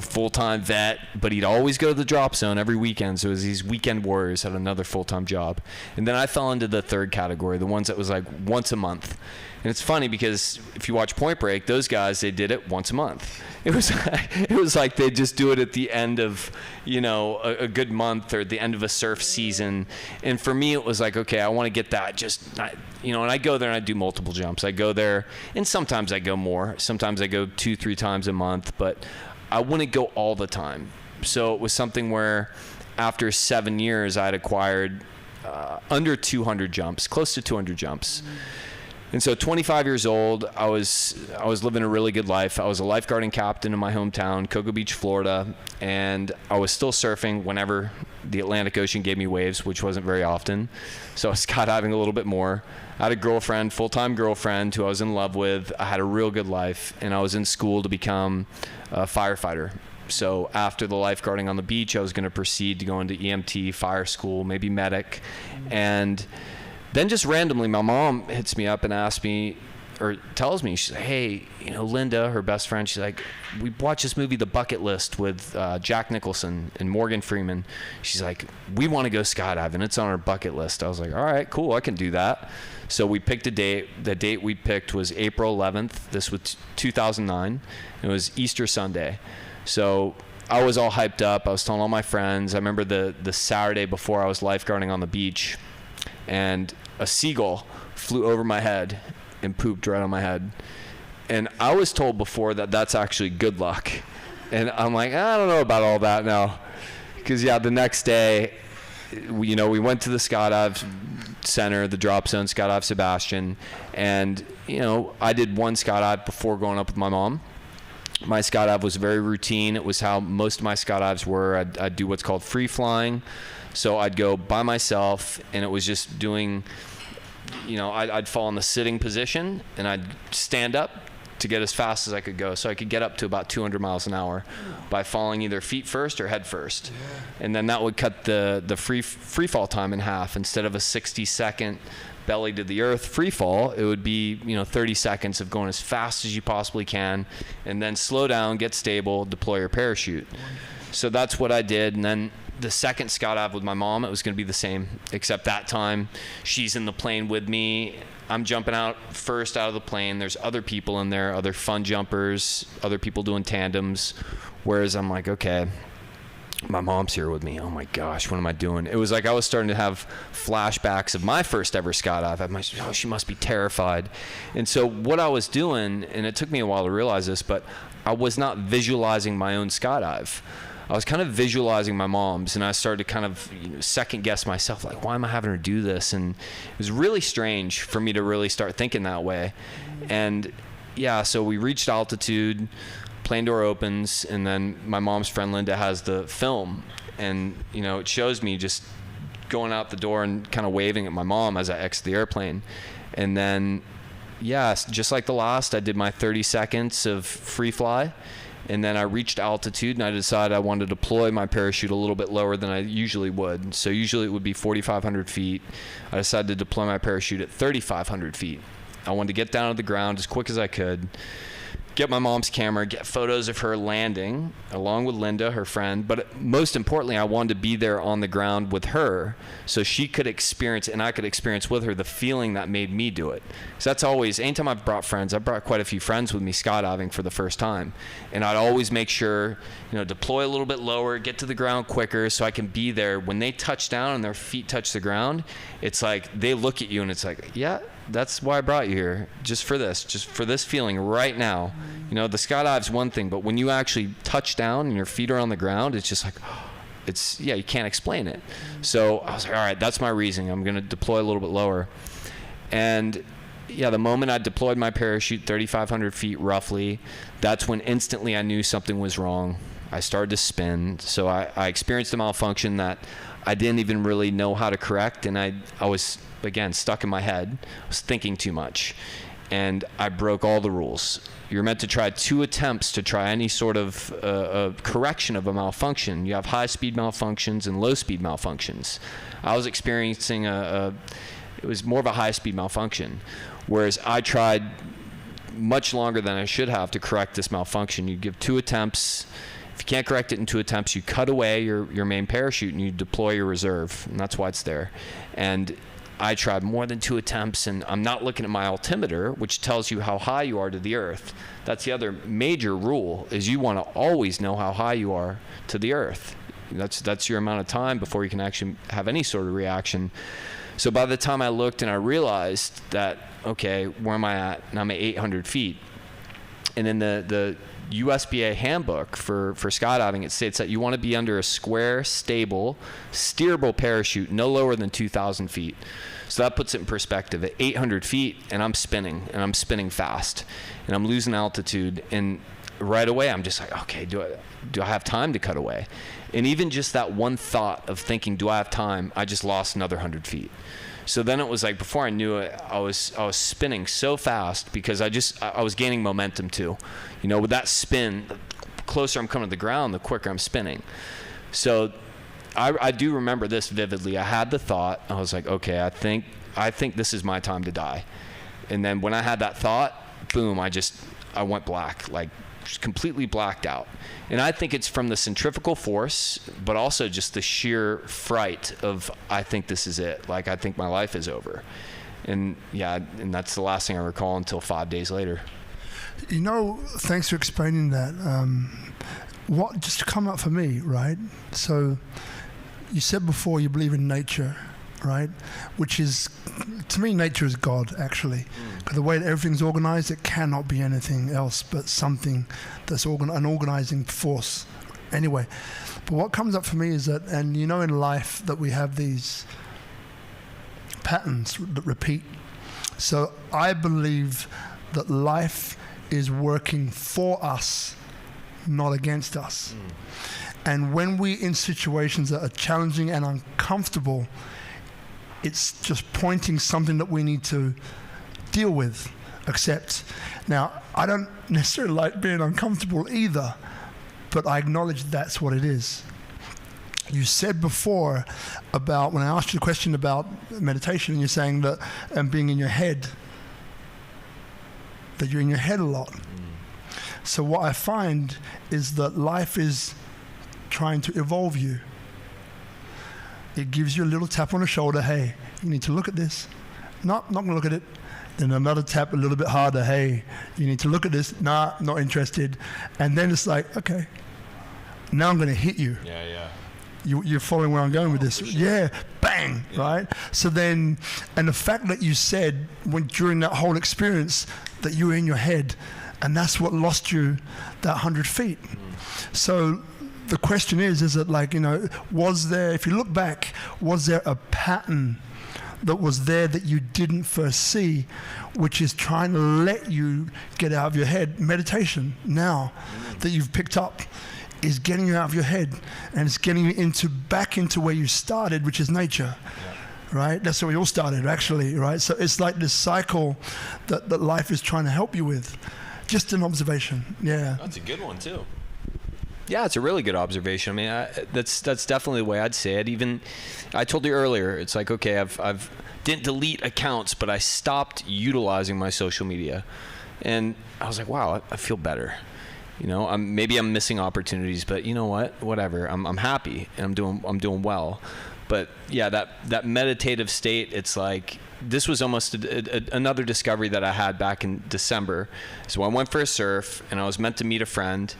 full-time vet, but he'd always go to the drop zone every weekend. So it was these weekend warriors had another full-time job. And then I fell into the third category, the ones that was like once a month. And it's funny because if you watch Point Break, those guys, they did it once a month. It was like they just do it at the end of, you know, a good month or at the end of a surf season. And for me, it was like, okay, I want to get that you know, and I go there and I do multiple jumps. I go there, and sometimes I go more. Sometimes I go 2-3 times a month, but I wouldn't go all the time. So it was something where after 7 years, I had acquired under 200 jumps, close to 200 jumps. And so 25 years old, I was living a really good life. I was a lifeguarding captain in my hometown, Cocoa Beach, Florida, and I was still surfing whenever the Atlantic Ocean gave me waves, which wasn't very often. So I was skydiving a little bit more. I had a girlfriend, full-time girlfriend, who I was in love with. I had a real good life, and I was in school to become a firefighter. So after the lifeguarding on the beach, I was going to proceed to go into EMT, fire school, maybe medic, and then just randomly, my mom hits me up and asks me, or tells me, she's like, hey, you know, Linda, her best friend, she's like, we watched this movie, The Bucket List, with Jack Nicholson and Morgan Freeman. She's like, we want to go skydiving. It's on our bucket list. I was like, all right, cool, I can do that. So we picked a date. The date we picked was April 11th. This was 2009. It was Easter Sunday. So I was all hyped up. I was telling all my friends. I remember the Saturday before I was lifeguarding on the beach, and a seagull flew over my head and pooped right on my head. And I was told before that that's actually good luck. And I'm like, I don't know about all that now. Because, yeah, the next day, we went to the skydive center, the drop zone, Skydive Sebastian. And, you know, I did one skydive before going up with my mom. My skydive was very routine. It was how most of my skydives were. I'd do what's called free flying. So I'd go by myself, and it was just doing, you know, I'd fall in the sitting position, and I'd stand up to get as fast as I could go. So I could get up to about 200 miles an hour by falling either feet first or head first. Yeah. And then that would cut the free fall time in half. Instead of a 60-second belly to the earth free fall, it would be, 30 seconds of going as fast as you possibly can, and then slow down, get stable, deploy your parachute. So that's what I did. And then the second skydive with my mom, it was going to be the same, except that time she's in the plane with me. I'm jumping out first out of the plane. There's other people in there, other fun jumpers, other people doing tandems. Whereas I'm like, okay, my mom's here with me. Oh my gosh, what am I doing? It was like I was starting to have flashbacks of my first ever skydive. She must be terrified. And so what I was doing, and it took me a while to realize this, but I was not visualizing my own skydive. I was kind of visualizing my mom's, and I started to kind of second guess myself, like, why am I having her do this? And it was really strange for me to really start thinking that way. And yeah, so we reached altitude, plane door opens, and then my mom's friend Linda has the film, and it shows me just going out the door and kind of waving at my mom as I exit the airplane. And then, yeah, just like the last, I did my 30 seconds of free fly. And then I reached altitude, and I decided I wanted to deploy my parachute a little bit lower than I usually would. So usually it would be 4,500 feet. I decided to deploy my parachute at 3,500 feet. I wanted to get down to the ground as quick as I could, get my mom's camera, get photos of her landing, along with Linda, her friend. But most importantly, I wanted to be there on the ground with her so she could experience, and I could experience with her, the feeling that made me do it. Because that's always, anytime I've brought friends, I've brought quite a few friends with me skydiving for the first time. And I'd always make sure, deploy a little bit lower, get to the ground quicker so I can be there. When they touch down and their feet touch the ground, it's like they look at you and it's like, yeah, that's why I brought you here, just for this feeling right now. The skydive's one thing, but when you actually touch down and your feet are on the ground, it's just like, you can't explain it. So I was like, all right, that's my reasoning. I'm going to deploy a little bit lower. And yeah, the moment I deployed my parachute, 3,500 feet roughly, that's when instantly I knew something was wrong. I started to spin. So I experienced a malfunction that I didn't even really know how to correct, and I was, again, stuck in my head. I was thinking too much, and I broke all the rules. You're meant to try 2 attempts to try any sort of correction of a malfunction. You have high-speed malfunctions and low-speed malfunctions. I was experiencing it was more of a high-speed malfunction, whereas I tried much longer than I should have to correct this malfunction. You give 2 attempts. If you can't correct it in 2 attempts, you cut away your main parachute and you deploy your reserve, and that's why it's there. And I tried more than 2 attempts, and I'm not looking at my altimeter, which tells you how high you are to the earth. That's the other major rule, is you want to always know how high you are to the earth. That's your amount of time before you can actually have any sort of reaction. So by the time I looked and I realized that, okay, where am I at? And I'm at 800 feet. And in the USBA handbook for skydiving, it states that you want to be under a square, stable, steerable parachute no lower than 2,000 feet. So that puts it in perspective. At 800 feet, and I'm spinning fast, and I'm losing altitude, and right away I'm just like, okay, do I have time to cut away? And even just that one thought of thinking, do I have time, I just lost another 100 feet. So then it was like, before I knew it, I was spinning so fast, because I was gaining momentum too. You know, with that spin, the closer I'm coming to the ground, the quicker I'm spinning. So I do remember this vividly. I had the thought, I was like, okay, I think this is my time to die. And then when I had that thought, boom, I went black, like just completely blacked out. And I think it's from the centrifugal force, but also just the sheer fright of, I think this is it. Like, I think my life is over. And yeah, and that's the last thing I recall until 5 days later. You know, thanks for explaining that. What just come up for me, right? So you said before you believe in nature, right? Which is, to me, nature is God, actually. Because the way that everything's organized, it cannot be anything else but something that's an organizing force. Anyway, but what comes up for me is that, and you know, in life that we have these patterns that repeat. So I believe that life is working for us, not against us. And when we're in situations that are challenging and uncomfortable, it's just pointing something that we need to deal with, accept. Now, I don't necessarily like being uncomfortable either, but I acknowledge that's what it is. You said before about, when I asked you the question about meditation, and you're saying that, and being in your head, that you're in your head a lot. So what I find is that life is trying to evolve you. It gives you a little tap on the shoulder. Hey, you need to look at this. No, not gonna look at it. Then another tap a little bit harder. Hey, you need to look at this. Nah, not interested. And then it's like, okay, now I'm gonna hit you. Yeah. You're following where I'm going with this. Sure. Yeah, bang, yeah. Right? So then, and the fact that you said during that whole experience that you were in your head, and that's what lost you that 100 feet. So the question is it like, you know, was there, if you look back, was there a pattern that was there that you didn't first see, which is trying to let you get out of your head? Meditation now that you've picked up is getting you out of your head, and it's getting you back into where you started, which is nature. Right? That's where we all started, actually, right? So it's like this cycle that life is trying to help you with. Just an observation. Yeah. That's a good one too. Yeah, it's a really good observation. I mean, that's definitely the way I'd say it. Even, I told you earlier, it's like, okay, I've didn't delete accounts, but I stopped utilizing my social media, and I was like, wow, I feel better. You know, maybe I'm missing opportunities, but you know what? Whatever. I'm happy, and I'm doing well. But yeah, that meditative state, it's like, this was almost another discovery that I had back in December. So I went for a surf, and I was meant to meet a friend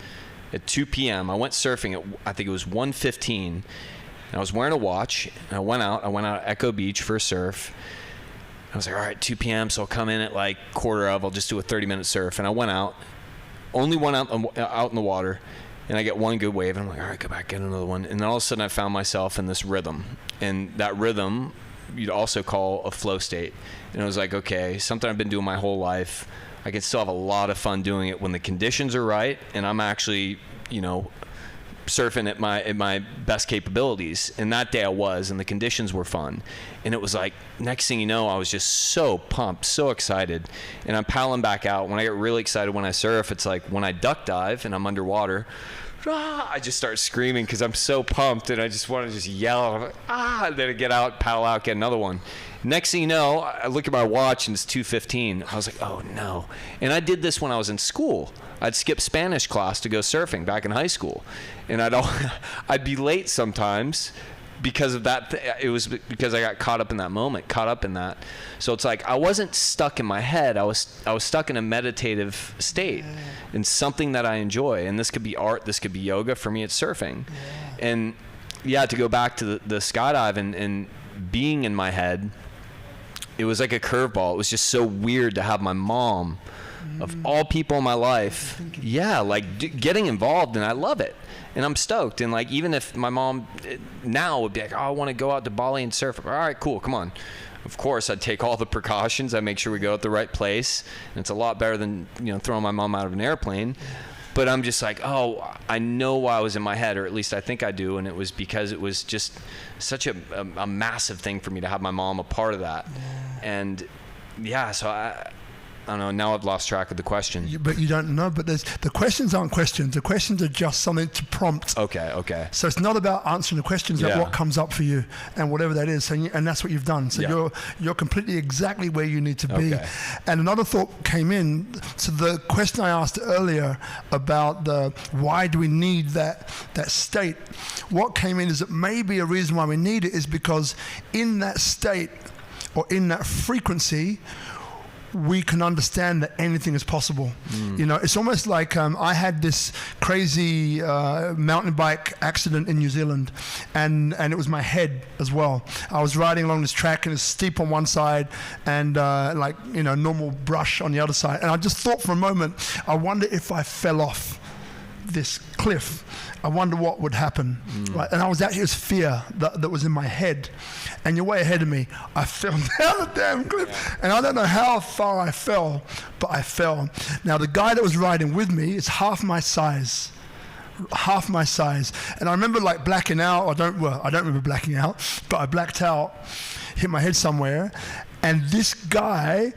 at 2 p.m. I went surfing at, I think it was 1:15, and I was wearing a watch, and I went out at Echo Beach for a surf. I was like, all right, 2 p.m., so I'll come in at like I'll just do a 30-minute surf. And I went out, only went out in the water, and I get one good wave, and I'm like, all right, go back, get another one. And then all of a sudden I found myself in this rhythm, and that rhythm you'd also call a flow state. And it was like, okay, something I've been doing my whole life. I can still have a lot of fun doing it when the conditions are right, and I'm actually, you know, surfing at my best capabilities. And that day I was, and the conditions were fun. And it was like, next thing you know, I was just so pumped, so excited. And I'm paddling back out. When I get really excited when I surf, it's like when I duck dive and I'm underwater, I just start screaming because I'm so pumped, and I just want to just yell. I'm like, and then I get out, paddle out, get another one. Next thing you know, I look at my watch and it's 2:15. I was like, oh no. And I did this when I was in school. I'd skip Spanish class to go surfing back in high school. And I'd be late sometimes because of that. It was because I got caught up in that moment, caught up in that. So it's like I wasn't stuck in my head. I was stuck in a meditative state, in something that I enjoy. And this could be art. This could be yoga. For me, it's surfing. And to go back to the skydive and being in my head, it was like a curveball. It was just so weird to have my mom, of all people in my life, getting involved, and I love it. And I'm stoked. And like, even if my mom now would be like, oh, I want to go out to Bali and surf. All right, cool, come on. Of course, I'd take all the precautions. I make sure we go at the right place. And it's a lot better than, throwing my mom out of an airplane. But I'm just like, oh, I know why I was in my head, or at least I think I do. And it was because it was just such a massive thing for me to have my mom a part of that. And so I don't know. Now I've lost track of the question. But you don't know. But the questions aren't questions. The questions are just something to prompt. Okay. So it's not about answering the questions, about what comes up for you and whatever that is. And that's what you've done. So you're completely exactly where you need to be. Okay. And another thought came in. So the question I asked earlier about why do we need that state? What came in is that maybe a reason why we need it is because in that state or in that frequency, we can understand that anything is possible. It's almost like I had this crazy mountain bike accident in New Zealand, and it was my head as well. I was riding along this track, and it's steep on one side and normal brush on the other side, and I just thought for a moment, I wonder if I fell off this cliff, I wonder what would happen. Right? And it was fear that was in my head. And you're way ahead of me. I fell down the damn cliff. And I don't know how far I fell, but I fell. Now the guy that was riding with me is half my size. And I remember like blacking out. I don't remember blacking out, but I blacked out, hit my head somewhere. And this guy,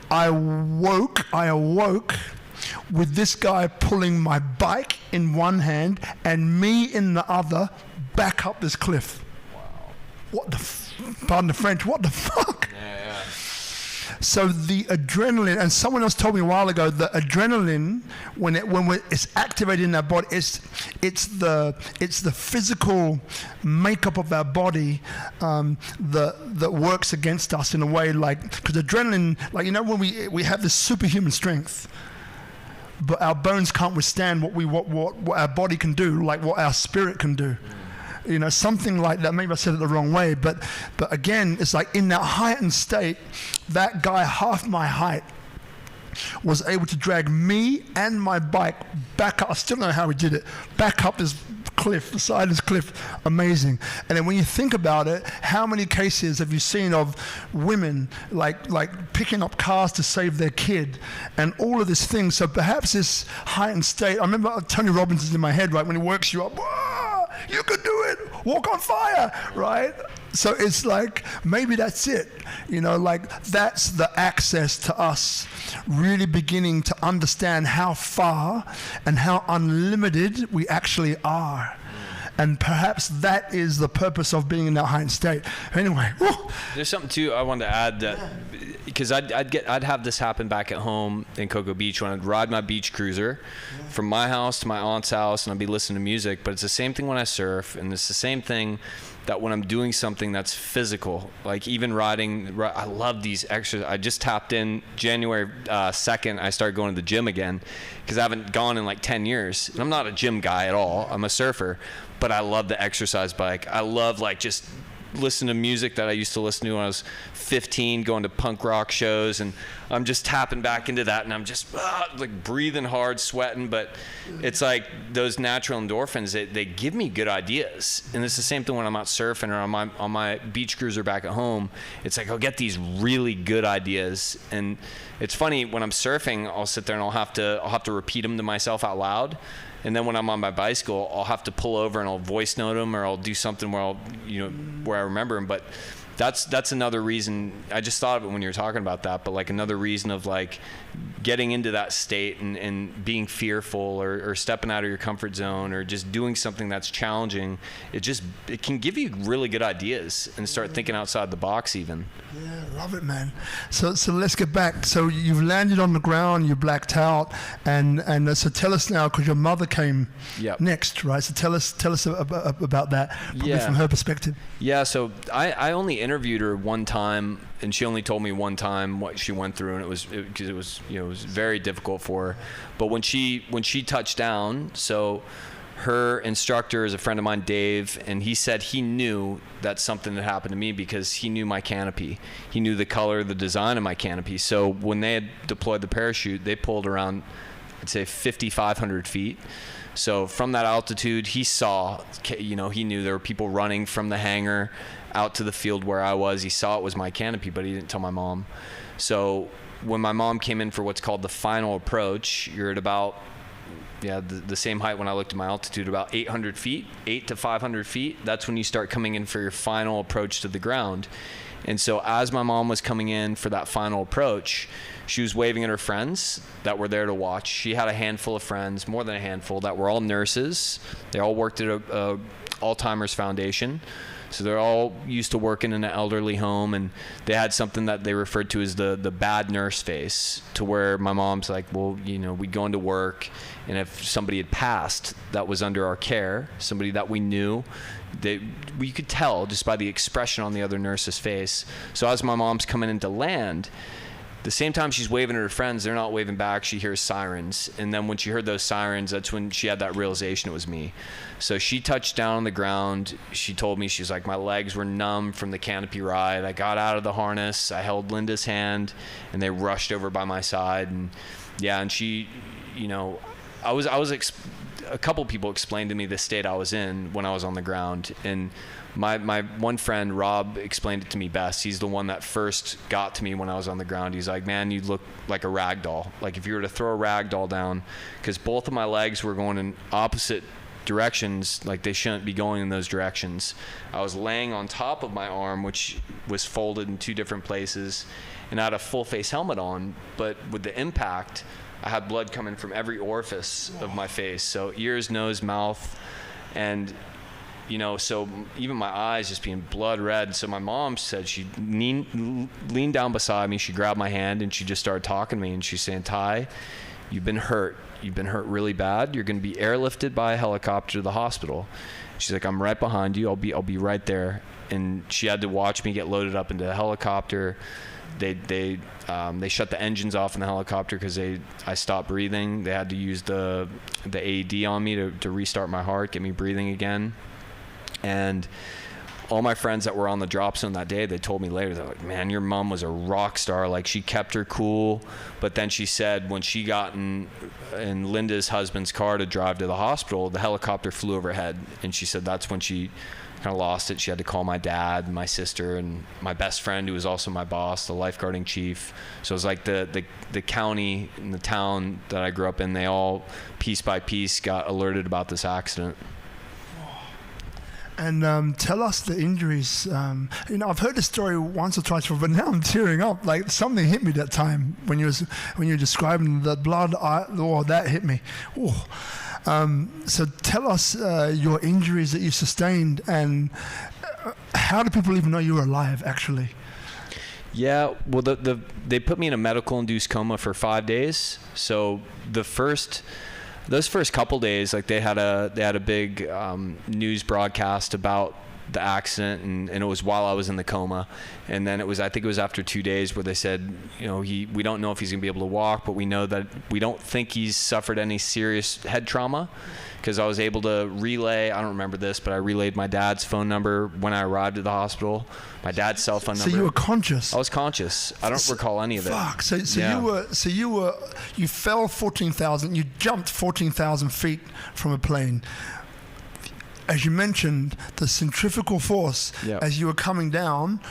I awoke with this guy pulling my bike in one hand and me in the other back up this cliff. Wow. Pardon the French, what the fuck? Yeah. So the adrenaline, and someone else told me a while ago, the adrenaline, when it's activated in our body, it's the physical makeup of our body that works against us in a way, because adrenaline, when we have this superhuman strength, but our bones can't withstand what our body can do, like what our spirit can do. Something like that. Maybe I said it the wrong way, but again, it's like in that heightened state, that guy half my height was able to drag me and my bike back up. I still don't know how he did it. Back up this cliff, the side of this cliff. Amazing. And then when you think about it, how many cases have you seen of women like picking up cars to save their kid and all of this thing? So perhaps this heightened state, I remember Tony Robbins is in my head, right? When he works you up, you could do it, walk on fire, right? So it's like, maybe that's it, that's the access to us really beginning to understand how far and how unlimited we actually are. And perhaps that is the purpose of being in that heightened state. Anyway. Woo. There's something too I wanted to add that, because I'd have this happen back at home in Cocoa Beach when I'd ride my beach cruiser from my house to my aunt's house, and I'd be listening to music. But it's the same thing when I surf, and it's the same thing that when I'm doing something that's physical, like even riding. I love these exercises. I just tapped in January 2nd. I started going to the gym again because I haven't gone in like 10 years. And I'm not a gym guy at all. I'm a surfer, but I love the exercise bike. I love just listen to music that I used to listen to when I was 15, going to punk rock shows, and I'm just tapping back into that, and I'm just breathing hard, sweating. But it's like those natural endorphins, they give me good ideas. And it's the same thing when I'm out surfing or on my beach cruiser back at home. It's like I'll get these really good ideas. And it's funny, when I'm surfing, I'll sit there and I'll have to repeat them to myself out loud. And then when I'm on my bicycle, I'll have to pull over and I'll voice note them, or I'll do something where where I remember them. But that's another reason. I just thought of it when you were talking about that, but like another reason of like getting into that state and being fearful or stepping out of your comfort zone or just doing something that's challenging, it can give you really good ideas and start thinking outside the box even. Yeah, love it, man. So let's get back. So you've landed on the ground, you blacked out, and so tell us now, because your mother came next, right? So tell us about that, probably from her perspective. Yeah, so I only interviewed her one time, and she only told me one time what she went through, and it was very difficult for her. But when she touched down, so her instructor is a friend of mine, Dave, and he said he knew that something had happened to me because he knew my canopy. He knew the color, the design of my canopy. So when they had deployed the parachute, they pulled around, I'd say 5,500 feet. So from that altitude, he saw, he knew there were people running from the hangar out to the field where I was. He saw it was my canopy, but he didn't tell my mom. So when my mom came in for what's called the final approach, you're at about the same height when I looked at my altitude, about 800 feet, 8 to 500 feet. That's when you start coming in for your final approach to the ground. And so as my mom was coming in for that final approach, she was waving at her friends that were there to watch. She had a handful of friends, more than a handful, that were all nurses. They all worked at a Alzheimer's Foundation. So they're all used to working in an elderly home, and they had something that they referred to as the bad nurse face, to where my mom's like, well, we'd go into work, and if somebody had passed that was under our care, somebody that we knew, we could tell just by the expression on the other nurse's face. So as my mom's coming in to land, the same time she's waving at her friends, they're not waving back. She hears sirens. And then when she heard those sirens, that's when she had that realization it was me. So she touched down on the ground. She told me, she's like, my legs were numb from the canopy ride. I got out of the harness. I held Linda's hand, and they rushed over by my side. And she, a couple people explained to me the state I was in when I was on the ground. And my one friend, Rob, explained it to me best. He's the one that first got to me when I was on the ground. He's like, man, you look like a rag doll. Like if you were to throw a rag doll down, because both of my legs were going in opposite directions, like they shouldn't be going in those directions. I was laying on top of my arm, which was folded in two different places, and I had a full face helmet on, but with the impact, I had blood coming from every orifice of my face. So ears, nose, mouth, and so even my eyes just being blood red. So my mom said she leaned down beside me, she grabbed my hand, and she just started talking to me, and she's saying, Ty, you've been hurt really bad. You're going to be airlifted by a helicopter to the hospital. She's like, I'm right behind you. I'll be right there. And she had to watch me get loaded up into the helicopter. They shut the engines off in the helicopter because I stopped breathing. They had to use the AED on me to restart my heart, get me breathing again. And all my friends that were on the drop zone that day, they told me later, they're like, man, your mom was a rock star. Like, she kept her cool. But then she said when she got in Linda's husband's car to drive to the hospital, the helicopter flew overhead. And she said that's when she kind of lost it. She had to call my dad, my sister, and my best friend, who was also my boss, the lifeguarding chief. So it was like the county and the town that I grew up in, they all, piece by piece, got alerted about this accident. And tell us the injuries. I've heard the story once or twice, but now I'm tearing up. Like, something hit me that time when you were describing the blood. That hit me. So tell us your injuries that you sustained, and how do people even know you were alive, actually? Yeah, well, they put me in a medical-induced coma for 5 days. So those first couple days, like they had a big news broadcast about the accident, and it was while I was in the coma. And then I think it was after 2 days where they said, we don't know if he's gonna be able to walk, but we don't think he's suffered any serious head trauma, because I was able to relay, I don't remember this, but I relayed my dad's phone number when I arrived at the hospital, my dad's cell phone number. So you were conscious? I was conscious. I don't recall any of it. Fuck. So you fell 14,000, you jumped 14,000 feet from a plane. As you mentioned, the centrifugal force as you were coming down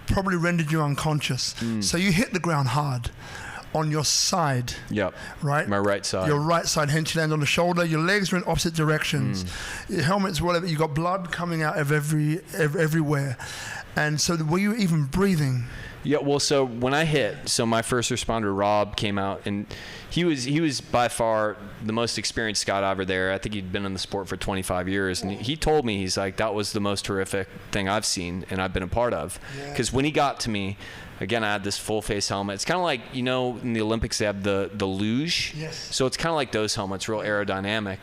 probably rendered you unconscious. So you hit the ground hard on your side. Yep. Right? My right side. Your right side, hence you land on the shoulder. Your legs were in opposite directions. Your helmet's whatever. You got blood coming out of everywhere. And so were you even breathing? Yeah, well, so when I hit, so my first responder, Rob, came out, and he was by far the most experienced skydiver there. I think he'd been in the sport for 25 years, and he told me, he's like, that was the most horrific thing I've seen and I've been a part of. Because when he got to me, again, I had this full face helmet. It's kind of like, you know, in the Olympics they have the luge. Yes. So it's kind of like those helmets, real aerodynamic.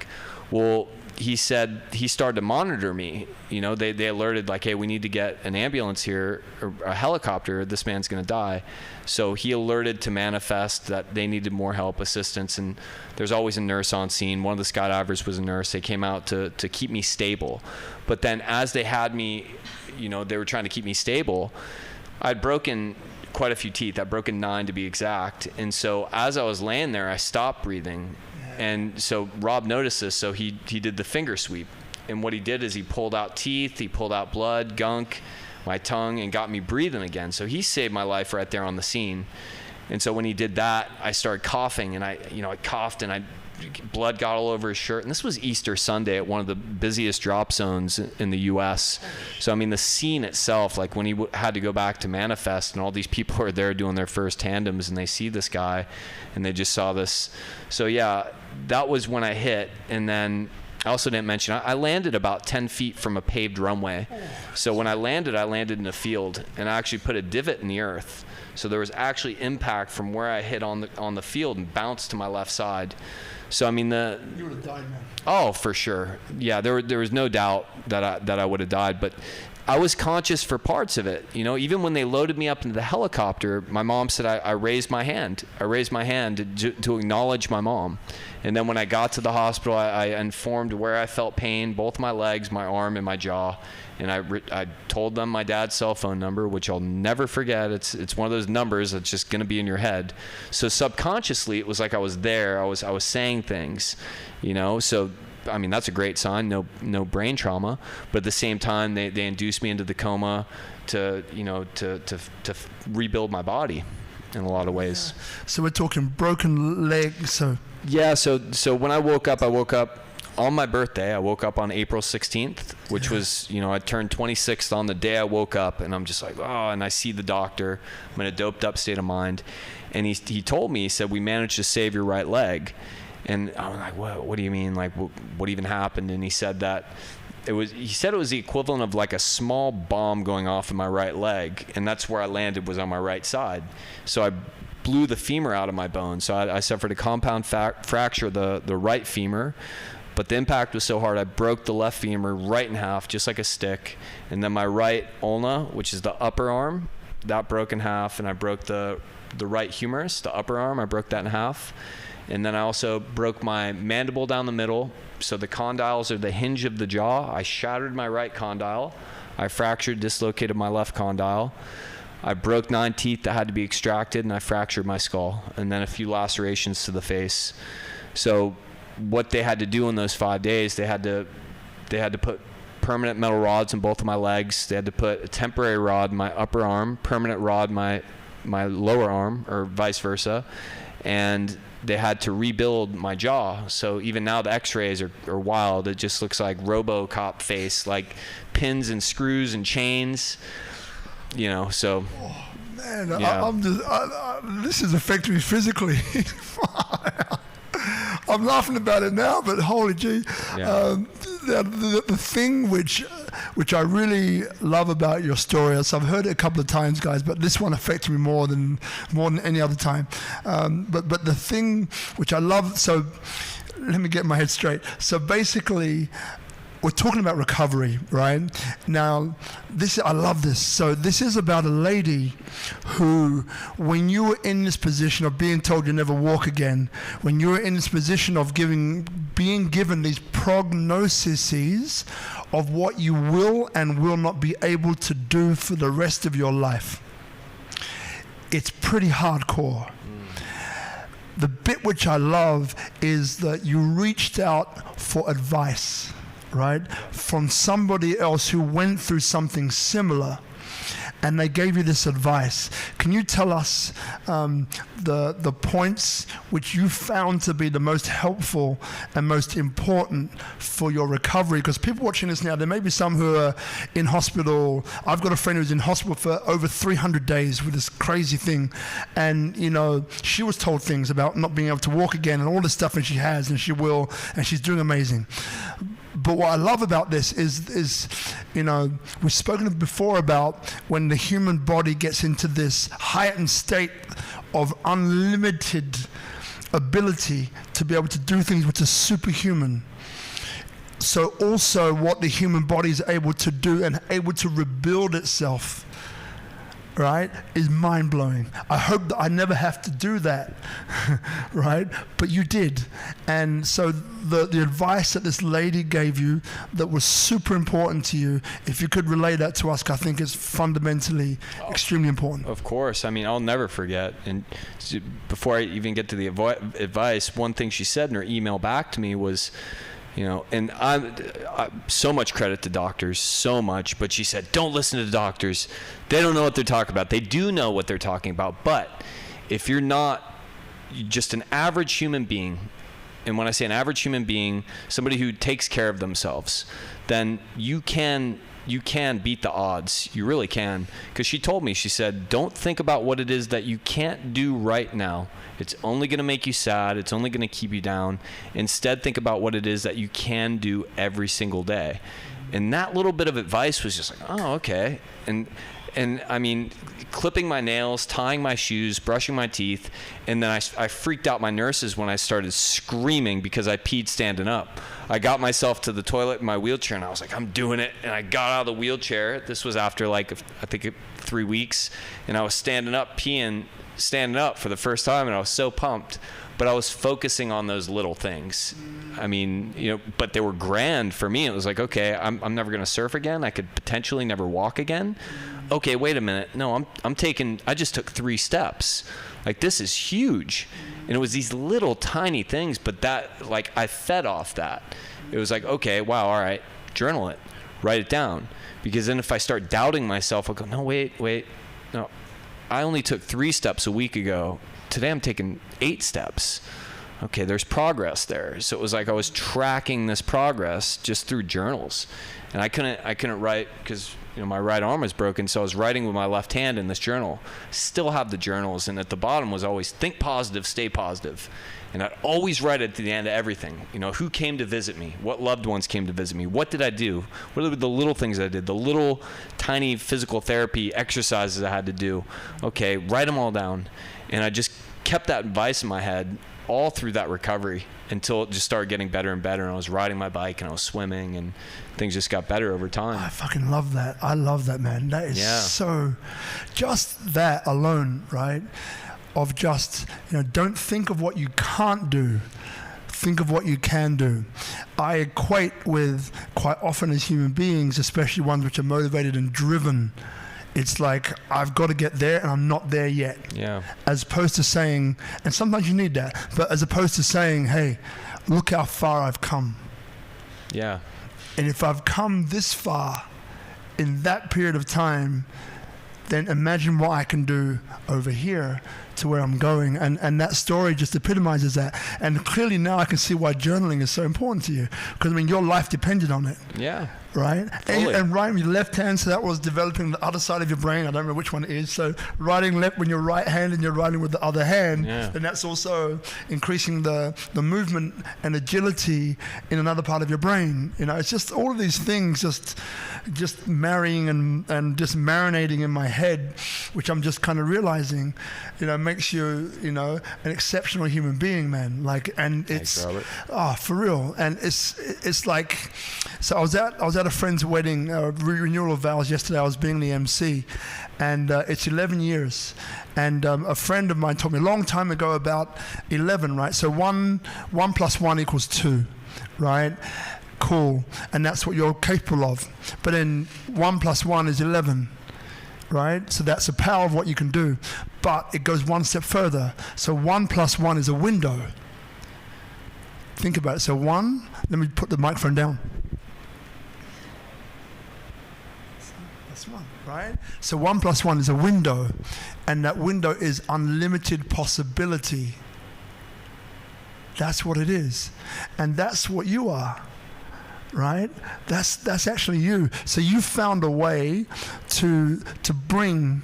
Well, he said he started to monitor me. You know, they alerted, like, hey, we need to get an ambulance here, or a helicopter. This man's going to die. So he alerted to manifest that they needed more help, assistance, and there's always a nurse on scene. One of the skydivers was a nurse. They came out to keep me stable. But then as they had me, you know, they were trying to keep me stable, I'd broken quite a few teeth. I'd broken 9 to be exact. And so as I was laying there, I stopped breathing. And so Rob noticed this, so he did the finger sweep. And what he did is he pulled out teeth, he pulled out blood, gunk, my tongue, and got me breathing again. So he saved my life right there on the scene. And so when he did that, I started coughing, and I coughed, and blood got all over his shirt. And this was Easter Sunday at one of the busiest drop zones in the U.S. So, I mean, the scene itself, like when he had to go back to manifest, and all these people are there doing their first tandems, and they see this guy, and they just saw this. So, yeah, that was when I hit. And then I also didn't mention, I landed about 10 feet from a paved runway. So when I landed in a field, and I actually put a divot in the earth. So there was actually impact from where I hit on the field and bounced to my left side. So I mean, you would have died, man. Oh, for sure. Yeah, there was no doubt that I would have died, but I was conscious for parts of it. You know, even when they loaded me up into the helicopter, my mom said I raised my hand. I raised my hand to acknowledge my mom. And then when I got to the hospital, I informed where I felt pain, both my legs, my arm, and my jaw. And I told them my dad's cell phone number, which I'll never forget. It's one of those numbers that's just going to be in your head. So subconsciously, it was like I was there. I was saying things, you know. So I mean, that's a great sign. No brain trauma. But at the same time, they induced me into the coma to rebuild my body in a lot of ways. So we're talking broken legs. So yeah. So when I woke up on my birthday. I woke up on April 16th, which was, you know, I turned 26 on the day I woke up, and I'm just like, oh, and I see the doctor. I'm in a doped up state of mind. And he told me, he said, we managed to save your right leg. And I'm like, what do you mean? Like, what even happened? And he said that it was the equivalent of like a small bomb going off in my right leg. And that's where I landed, was on my right side. So I blew the femur out of my bone. So I suffered a compound fracture of the right femur. But the impact was so hard, I broke the left femur right in half, just like a stick. And then my right ulna, which is the upper arm, that broke in half. And I broke the right humerus, the upper arm, I broke that in half. And then I also broke my mandible down the middle. So the condyles are the hinge of the jaw. I shattered my right condyle. I dislocated my left condyle. I broke 9 teeth that had to be extracted, and I fractured my skull. And then a few lacerations to the face. So what they had to do in those 5 days, they had to put permanent metal rods in both of my legs. They had to put a temporary rod in my upper arm, permanent rod in my lower arm, or vice versa. And they had to rebuild my jaw. So even now the x-rays are wild. It just looks like RoboCop face, like pins and screws and chains, you know. So oh, man, yeah. This is affecting me physically. I'm laughing about it now, but holy gee. Yeah. The thing which I really love about your story, so I've heard it a couple of times, guys, but this one affects me more than any other time. But the thing which I love, so let me get my head straight. So basically, we're talking about recovery, right? Now, I love this. So this is about a lady who, when you were in this position of being told you never walk again, when you were in this position of being given these prognoses of what you will and will not be able to do for the rest of your life, it's pretty hardcore. The bit which I love is that you reached out for advice, right, from somebody else who went through something similar. and they gave you this advice. Can you tell us the points which you found to be the most helpful and most important for your recovery? Because people watching this now, there may be some who are in hospital. I've got a friend who's in hospital for over 300 days with this crazy thing, and she was told things about not being able to walk again and all this stuff, and she has, and she will, and she's doing amazing. But what I love about this is we've spoken before about when the human body gets into this heightened state of unlimited ability to be able to do things which are superhuman. So also what the human body is able to do and able to rebuild itself, right, is mind-blowing. I hope that I never have to do that, right? But you did. And so the advice that this lady gave you that was super important to you, if you could relay that to us, I think it's fundamentally extremely important. Of course. I mean, I'll never forget. And before I even get to the advice, one thing she said in her email back to me was, and I'm so much credit to doctors, so much, but she said, don't listen to the doctors. They don't know what they're talking about. They do know what they're talking about, but if you're not just an average human being, and when I say an average human being, somebody who takes care of themselves, then you can beat the odds. You really can. Because she told me, she said, don't think about what it is that you can't do right now. It's only going to make you sad. It's only going to keep you down. Instead, think about what it is that you can do every single day. And that little bit of advice was just like, oh, okay. And I mean, clipping my nails, tying my shoes, brushing my teeth, and then I freaked out my nurses when I started screaming because I peed standing up. I got myself to the toilet in my wheelchair, and I was like, I'm doing it. And I got out of the wheelchair. This was after I think 3 weeks, and I was standing up for the first time, and I was so pumped. But I was focusing on those little things. I mean, but they were grand for me. It was like, okay, I'm never going to surf again. I could potentially never walk again. Okay, wait a minute. No, I just took 3 steps. Like, this is huge. And it was these little tiny things, but that, I fed off that. It was like, okay, wow, all right, journal it, write it down. Because then if I start doubting myself, I'll go, no, wait, no. I only took 3 steps a week ago. Today I'm taking 8 steps. Okay, there's progress there. So it was like I was tracking this progress just through journals. And I couldn't write because my right arm was broken, so I was writing with my left hand in this journal. Still have the journals, and at the bottom was always think positive, stay positive. And I'd always write at the end of everything. Who came to visit me? What loved ones came to visit me? What did I do? What are the little things I did? The little tiny physical therapy exercises I had to do. Okay, write them all down. And I just kept that advice in my head all through that recovery until it just started getting better and better. And I was riding my bike and I was swimming, and things just got better over time. I fucking love that. I love that, man. That is so, just that alone, right? Of just, don't think of what you can't do. Think of what you can do. I equate with, quite often as human beings, especially ones which are motivated and driven, it's like, I've got to get there and I'm not there yet. Yeah. As opposed to saying, and sometimes you need that, but as opposed to saying, hey, look how far I've come. Yeah. And if I've come this far in that period of time, then imagine what I can do over here to where I'm going. And that story just epitomizes that. And clearly now I can see why journaling is so important to you. Because, your life depended on it. Yeah. Right? Totally. And writing with your left hand, so that was developing the other side of your brain. I don't know which one it is. So writing left when you're right hand and you're writing with the other hand, then that's also increasing the movement and agility in another part of your brain. It's just all of these things just marrying and just marinating in my head, which I'm just kind of realizing, makes you, an exceptional human being, man. It's, Thanks, for real. And it's like, so I was at a friend's wedding, renewal of vows yesterday. I was being the MC, and it's 11 years. And a friend of mine told me a long time ago about 11, right? So 1 + 1 = 2, right? Cool. And that's what you're capable of. But then 1 + 1 is 11. Right? So that's the power of what you can do. But it goes one step further. So 1 + 1 is a window. Think about it. So let me put the microphone down. plus 1, right? So 1 plus 1 is a window, and that window is unlimited possibility. That's what it is. And that's what you are, right? That's actually you. So you found a way to bring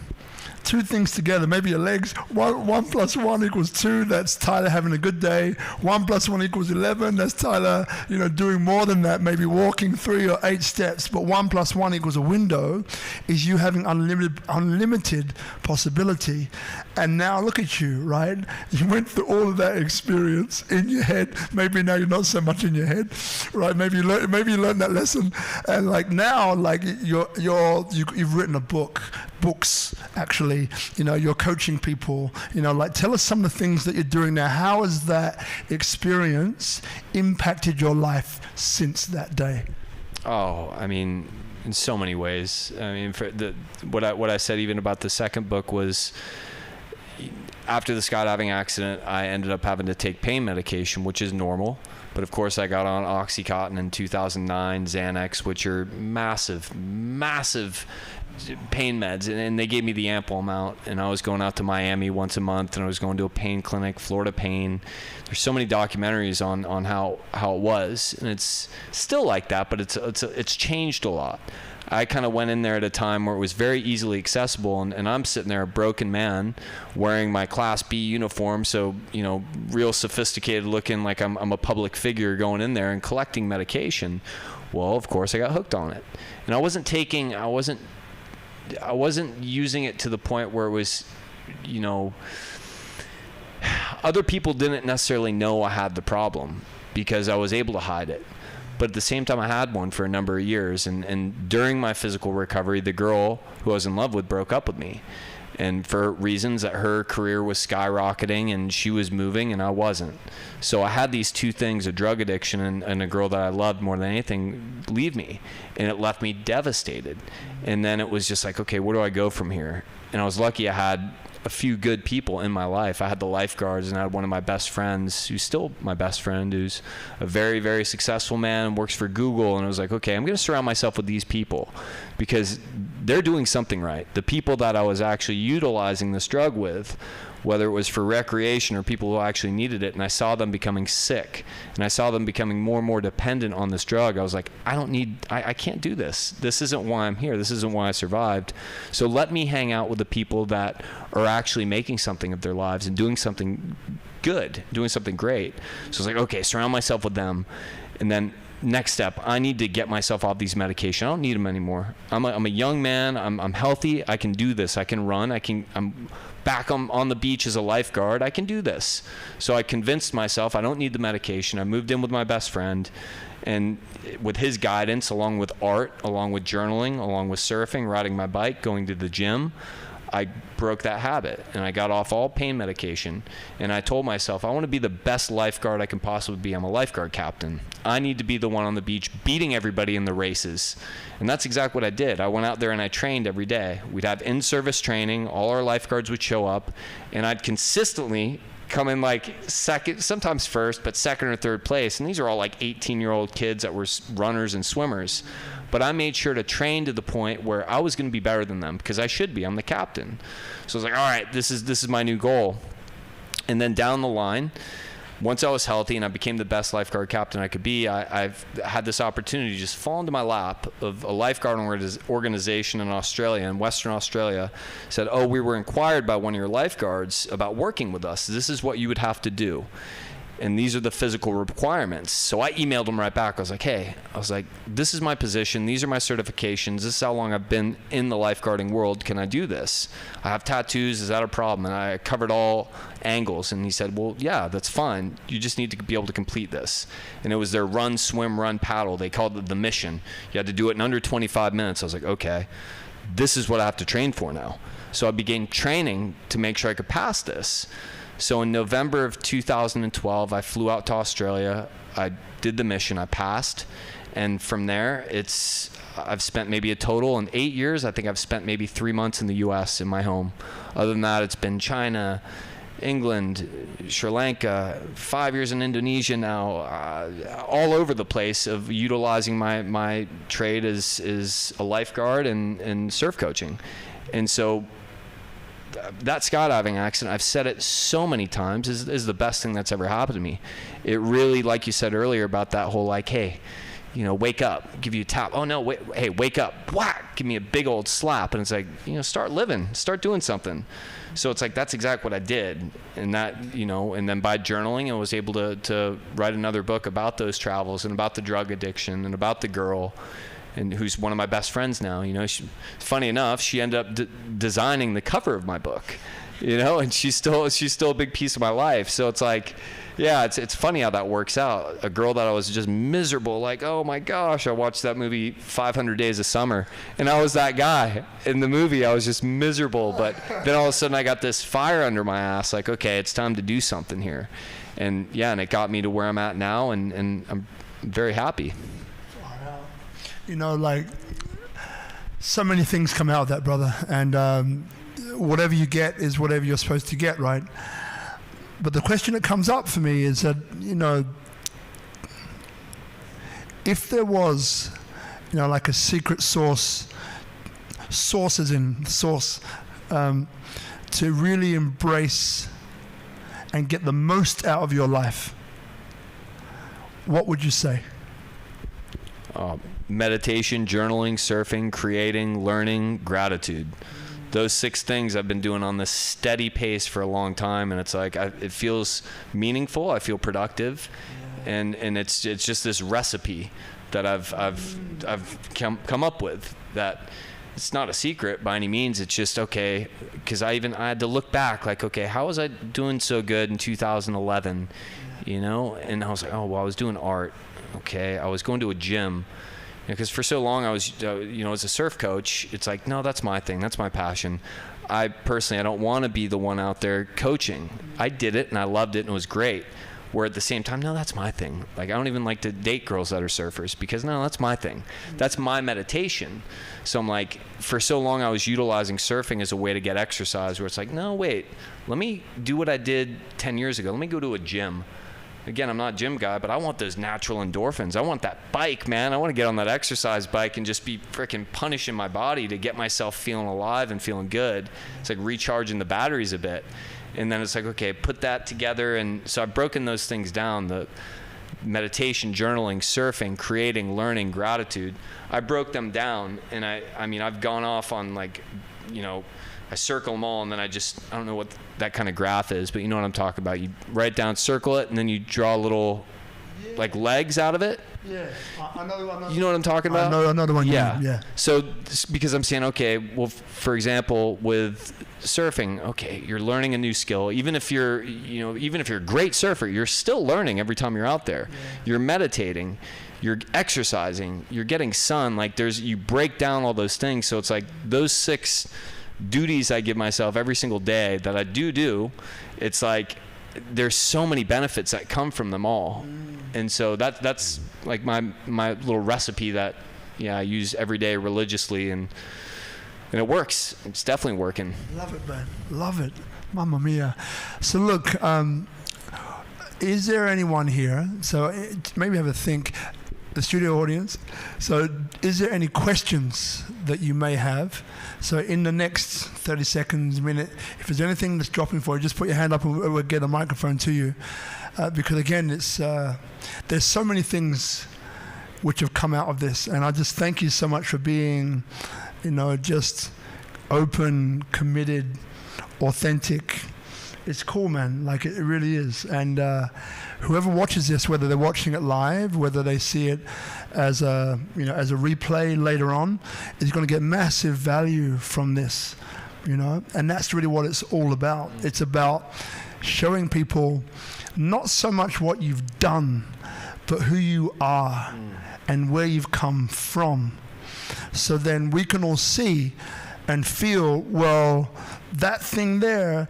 two things together. Maybe your legs. 1 plus 1 equals 2. That's Tyler having a good day. 1 plus 1 equals 11. That's Tyler, doing more than that, maybe walking 3 or 8 steps. But 1 plus 1 equals a window is you having unlimited possibility. And now look at you, right? You went through all of that experience in your head. Maybe now you're not so much in your head, right? Maybe you learned that lesson, and now you've written a books actually. You're coaching people. Tell us some of the things that you're doing now. How has that experience impacted your life since that day? Oh, I mean, in so many ways. I mean, what I said even about the second book was, after the skydiving accident, I ended up having to take pain medication, which is normal. But of course, I got on Oxycontin in 2009, Xanax, which are massive pain meds, and they gave me the ample amount. And I was going out to Miami once a month, and I was going to a pain clinic, Florida Pain. There's so many documentaries on how it was, and it's still like that, but it's changed a lot. I kind of went in there at a time where it was very easily accessible, and I'm sitting there, a broken man, wearing my Class B uniform, so, real sophisticated looking, like I'm a public figure going in there and collecting medication. Well, of course, I got hooked on it. And I wasn't using it to the point where it was, other people didn't necessarily know I had the problem because I was able to hide it. But at the same time, I had one for a number of years. And during my physical recovery, the girl who I was in love with broke up with me. And for reasons that her career was skyrocketing and she was moving and I wasn't. So I had these two things, a drug addiction and a girl that I loved more than anything, leave me. And it left me devastated. And then it was just like, okay, where do I go from here? And I was lucky I had a few good people in my life. I had the Lifeguards, and I had one of my best friends, who's still my best friend, who's a very, very successful man, works for Google. And I was like, okay, I'm going to surround myself with these people because they're doing something right. The people that I was actually utilizing this drug with, whether it was for recreation or people who actually needed it, and I saw them becoming sick, and I saw them becoming more and more dependent on this drug. I was like, I can't do this. This isn't why I'm here. This isn't why I survived. So let me hang out with the people that are actually making something of their lives and doing something good, doing something great. So I was like, okay, surround myself with them. And then next step, I need to get myself off these medications. I don't need them anymore. I'm a young man. I'm healthy. I can do this. I can run. I'm back on the beach as a lifeguard. I can do this. So I convinced myself I don't need the medication. I moved in with my best friend, and with his guidance, along with art, along with journaling, along with surfing, riding my bike, going to the gym, I broke that habit and I got off all pain medication. And I told myself, I want to be the best lifeguard I can possibly be. I'm a lifeguard captain. I need to be the one on the beach beating everybody in the races. And that's exactly what I did. I went out there and I trained every day. We'd have in-service training. All our lifeguards would show up, and I'd consistently come in like second, sometimes first, but second or third place. And these are all like 18-year-old kids that were runners and swimmers. But I made sure to train to the point where I was going to be better than them, because I should be. I'm the captain. So I was like, all right, this is my new goal. And then down the line, once I was healthy and I became the best lifeguard captain I could be, I've had this opportunity to just fall into my lap of a lifeguard organization in Australia, in Western Australia, said, oh, we were inquired by one of your lifeguards about working with us. This is what you would have to do. And these are the physical requirements. So I emailed them right back. I was like, this is my position. These are my certifications. This is how long I've been in the lifeguarding world. Can I do this? I have tattoos. Is that a problem? And I covered all angles. And he said, well, yeah, that's fine. You just need to be able to complete this. And it was their run, swim, run, paddle. They called it the mission. You had to do it in under 25 minutes. I was like, okay, this is what I have to train for now. So I began training to make sure I could pass this. So in November of 2012, I flew out to Australia. I did the mission. I passed. And from there, I've spent maybe a total in 8 years. I think I've spent maybe 3 months in the U.S. in my home. Other than that, it's been China England, Sri Lanka, 5 years in Indonesia now, all over the place of utilizing my trade as a lifeguard and surf coaching. And so that skydiving accident, I've said it so many times, is the best thing that's ever happened to me. It really, like you said earlier about that whole like, hey, wake up, give you a tap. Oh no, wait, hey, wake up, whack, give me a big old slap. And it's like, start living, start doing something. So it's like, that's exactly what I did. And that, and then by journaling, I was able to write another book about those travels and about the drug addiction and about the girl, and who's one of my best friends now. Funny enough, she ended up designing the cover of my book, and she's still a big piece of my life. So it's like, yeah, it's funny how that works out. A girl that I was just miserable, like, oh my gosh, I watched that movie 500 Days of Summer, and I was that guy in the movie. I was just miserable, but then all of a sudden I got this fire under my ass, like, okay, it's time to do something here. And yeah, and it got me to where I'm at now, and I'm very happy. Like, so many things come out of that, brother, and whatever you get is whatever you're supposed to get, right? But the question that comes up for me is that, if there was, like a secret source to really embrace and get the most out of your life, what would you say? Meditation, journaling, surfing, creating, learning, gratitude. Those 6 things I've been doing on this steady pace for a long time, and it's like it feels meaningful. I feel productive, and it's just this recipe that I've come up with. That it's not a secret by any means. It's just okay, because I had to look back, like, okay, how was I doing so good in 2011? And I was like, oh well, I was doing art. Okay, I was going to a gym. Because for so long I was, as a surf coach, it's like, no, that's my thing. That's my passion. I don't want to be the one out there coaching. I did it and I loved it and it was great. Where at the same time, no, that's my thing. Like, I don't even like to date girls that are surfers because, no, that's my thing. That's my meditation. So I'm like, for so long I was utilizing surfing as a way to get exercise, where it's like, no, wait, let me do what I did 10 years ago. Let me go to a gym. Again, I'm not a gym guy, but I want those natural endorphins. I want that bike, man. I want to get on that exercise bike and just be freaking punishing my body to get myself feeling alive and feeling good. It's like recharging the batteries a bit. And then it's like, okay, put that together. And so I've broken those things down, the meditation, journaling, surfing, creating, learning, gratitude. I broke them down, and I've gone off on, like, I circle them all, and then I don't know what that kind of graph is, but you know what I'm talking about. You write down, circle it, and then you draw little, like, legs out of it. Yeah. You know what I'm talking about? I know the one. Yeah. So because I'm saying, okay, well, for example, with surfing, okay, you're learning a new skill. Even if you're a great surfer, you're still learning every time you're out there. Yeah. You're meditating. You're exercising. You're getting sun. Like, you break down all those things. So it's like those 6 duties I give myself every single day that I do, it's like there's so many benefits that come from them all. And so that's like my little recipe that I use every day religiously, and it works. It's definitely working. Love it, man. Love it. Mamma mia. So look, is there anyone here, so maybe have a think, the studio audience, so is there any questions that you may have? So in the next 30 seconds, minute, if there's anything that's dropping for you, just put your hand up and we'll get a microphone to you. Because again, there's so many things which have come out of this, and I just thank you so much for being, just open, committed, authentic. It's cool, man. Like, it really is. And whoever watches this, whether they're watching it live, whether they see it as a replay later on, is going to get massive value from this, And that's really what it's all about. It's about showing people not so much what you've done, but who you are and where you've come from. So then we can all see and feel, well, that thing there,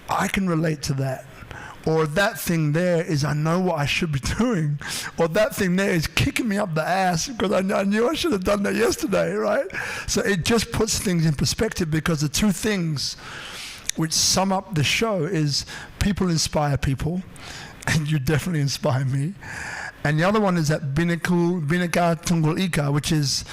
I can relate to that. Or that thing there is, I know what I should be doing. Or that thing there is kicking me up the ass because I knew I should have done that yesterday, right? So it just puts things in perspective, because the two things which sum up the show is people inspire people, and you definitely inspire me. And the other one is that Bhinneka Tunggal Ika, which is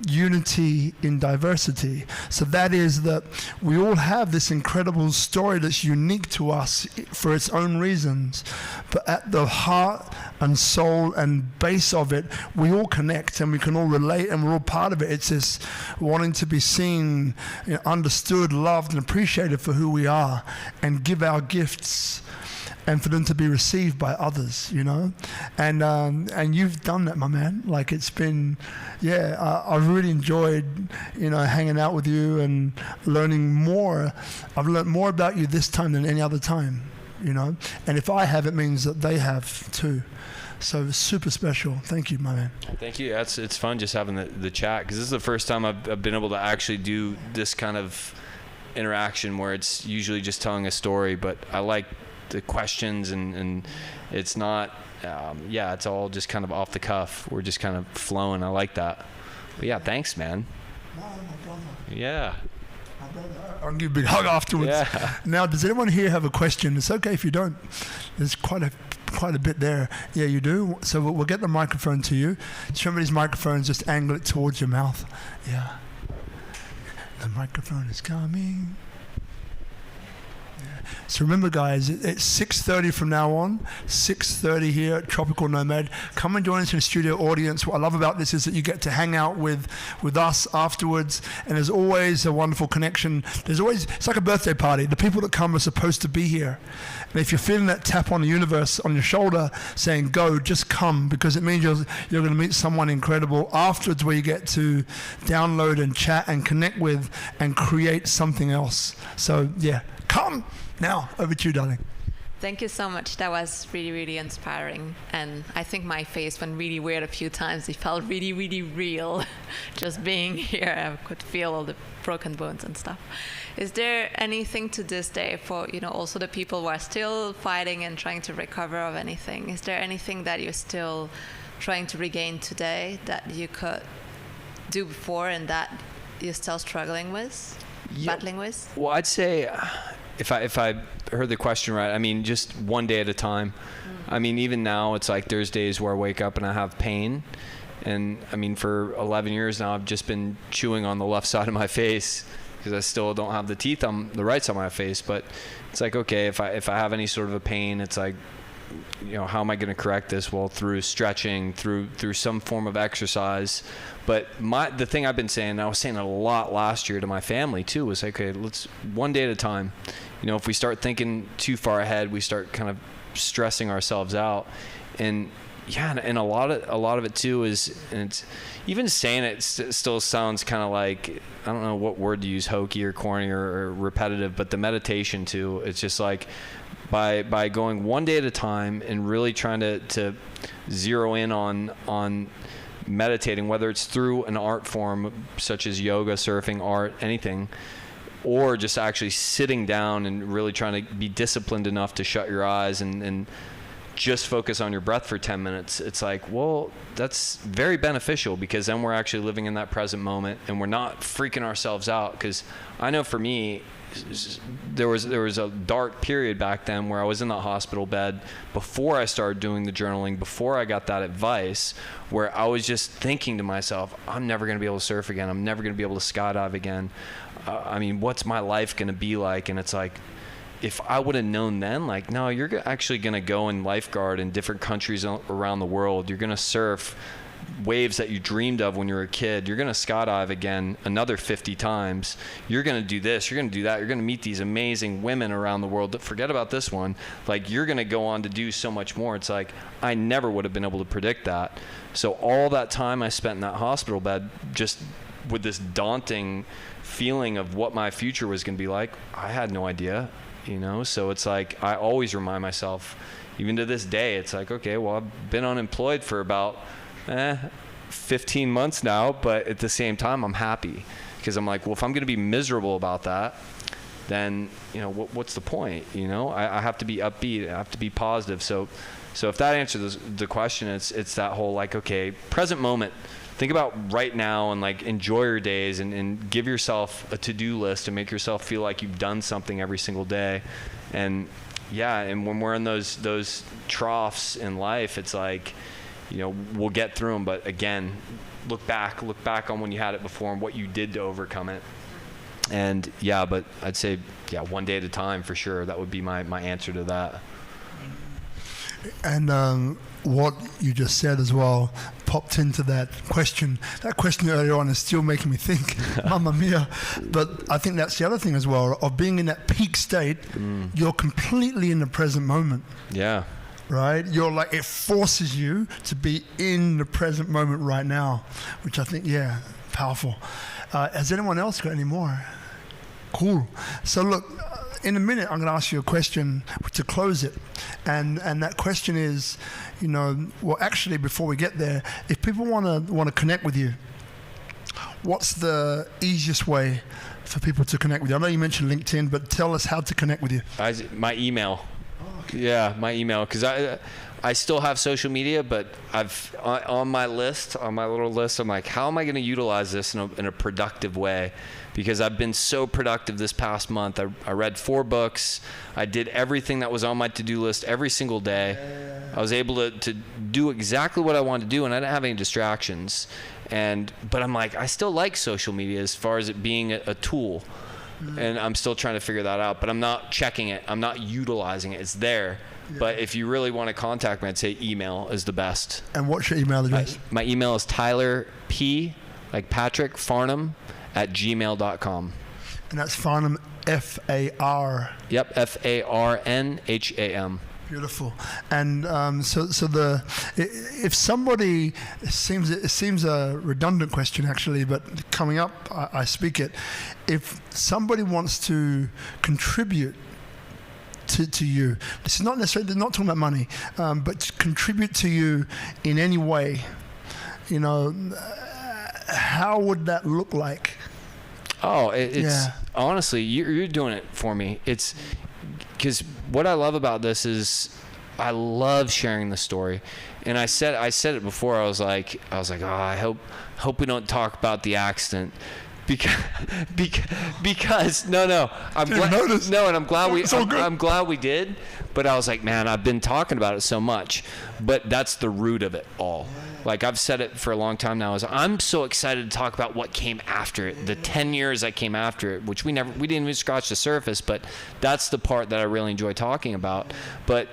unity in diversity. So that is that we all have this incredible story that's unique to us for its own reasons. But at the heart and soul and base of it, we all connect and we can all relate and we're all part of it. It's this wanting to be seen, understood, loved, and appreciated for who we are and give our gifts, and for them to be received by others, and you've done that, my man. Like, it's been, I've really enjoyed, hanging out with you and learning more. I've learned more about you this time than any other time, and if I have, it means that they have too. So it's super special. Thank you, my man. Thank you. It's fun just having the chat, because this is the first time I've been able to actually do this kind of interaction where it's usually just telling a story, but I like the questions and it's not it's all just kind of off the cuff. We're just kind of flowing. I like that. But thanks, man. No, my brother. Yeah, my brother. I'll give you a big hug afterwards. Now, does anyone here have a question? It's okay if you don't. There's quite a bit there. Yeah, you do. So we'll get the microphone to you. Just remember, these microphones, just angle it towards your mouth. Yeah, the microphone is coming. So remember, guys, it's 6:30 from now on, 6:30 here at Tropical Nomad. Come and join us in the studio audience. What I love about this is that you get to hang out with us afterwards, and there's always a wonderful connection. It's like a birthday party. The people that come are supposed to be here. And if you're feeling that tap on the universe on your shoulder saying, go, just come, because it means you're going to meet someone incredible afterwards where you get to download and chat and connect with and create something else. So, come. Now, over to you, darling. Thank you so much. That was really, really inspiring. And I think my face went really weird a few times. It felt really, really real. Just being here, I could feel all the broken bones and stuff. Is there anything to this day for, also the people who are still fighting and trying to recover of anything? Is there anything that you're still trying to regain today that you could do before and that you're still struggling with, battling with? Well, I'd say, if I heard the question right, I mean, just one day at a time. I mean, even now, it's like there's days where I wake up and I have pain. And I mean, for 11 years now, I've just been chewing on the left side of my face because I still don't have the teeth on the right side of my face. But it's like, okay, if I have any sort of a pain, it's like, how am I going to correct this? Well, through stretching, through some form of exercise. But the thing I've been saying, and I was saying it a lot last year to my family too, was like, okay, let's one day at a time. If we start thinking too far ahead, we start kind of stressing ourselves out. And and a lot of it too is, and it's even saying it still sounds kind of like, I don't know what word to use, hokey or corny or repetitive, but the meditation too. It's just like, by going one day at a time and really trying to zero in on meditating, whether it's through an art form such as yoga, surfing, art, anything, or just actually sitting down and really trying to be disciplined enough to shut your eyes and just focus on your breath for 10 minutes. It's like, well, that's very beneficial, because then we're actually living in that present moment and we're not freaking ourselves out. Because I know for me, there was a dark period back then where I was in the hospital bed before I started doing the journaling, before I got that advice, where I was just thinking to myself, I'm never going to be able to surf again. I'm never going to be able to skydive again. I mean, what's my life going to be like? And it's like, if I would have known then, like, no, you're actually going to go in lifeguard in different countries around the world. You're going to surf waves that you dreamed of when you were a kid. You're going to skydive again another 50 times. You're going to do this. You're going to do that. You're going to meet these amazing women around the world. Forget about this one. Like, you're going to go on to do so much more. It's like, I never would have been able to predict that. So all that time I spent in that hospital bed just with this daunting feeling of what my future was going to be like, I had no idea. So it's like, I always remind myself, even to this day, it's like, okay, well, I've been unemployed for about 15 months now, but at the same time, I'm happy, because I'm like, well, if I'm going to be miserable about that, then, what's the point? I have to be upbeat. I have to be positive. So if that answers the question, it's that whole, like, okay, present moment, think about right now and like enjoy your days and give yourself a to-do list and make yourself feel like you've done something every single day. And yeah, and when we're in those troughs in life, it's like, you know, we'll get through them. But again, look back on when you had it before and what you did to overcome it. And yeah, but I'd say, yeah, one day at a time for sure. That would be my answer to that. And what you just said as well popped into that question. That question earlier on is still making me think, Mamma mia. But I think that's the other thing as well, of being in that peak state, you're completely in the present moment. Yeah. Right? You're like, it forces you to be in the present moment right now, which I think, yeah, powerful. Has anyone else got any more? Cool. So look, in a minute, I'm going to ask you a question to close it. And that question is, you know, well, actually, before we get there, if people want to connect with you, what's the easiest way for people to connect with you? I know you mentioned LinkedIn, but tell us how to connect with you. My email. Oh, okay. Yeah, my email. Because I still have social media, but I've on my little list, I'm like, how am I going to utilize this in a productive way? Because I've been so productive this past month. I read 4 books. I did everything that was on my to-do list every single day. I was able to do exactly what I wanted to do, and I didn't have any distractions. But I'm like, I still like social media as far as it being a tool. And I'm still trying to figure that out. But I'm not checking it. I'm not utilizing it. It's there. Yeah. But if you really want to contact me, I'd say email is the best. And what's your email address? My email is Tyler P, like Patrick, Farnham, @gmail.com. And that's Farnham, F-A-R. Yep, F-A-R-N-H-A-M. Beautiful. And if somebody, it seems a redundant question actually, but coming up, I speak it. If somebody wants to contribute to you, this is not necessarily, they're not talking about money, but to contribute to you in any way, you know, how would that look like? Oh, it's honestly, you're doing it for me. It's because what I love about this is I love sharing the story. And I said it before. I was like, oh, I hope we don't talk about the accident. Because I'm glad we did, but I was like, man, I've been talking about it so much, but that's the root of it all. Like I've said it for a long time now, is I'm so excited to talk about what came after it, the 10 years that came after it, which we didn't even scratch the surface, but that's the part that I really enjoy talking about. But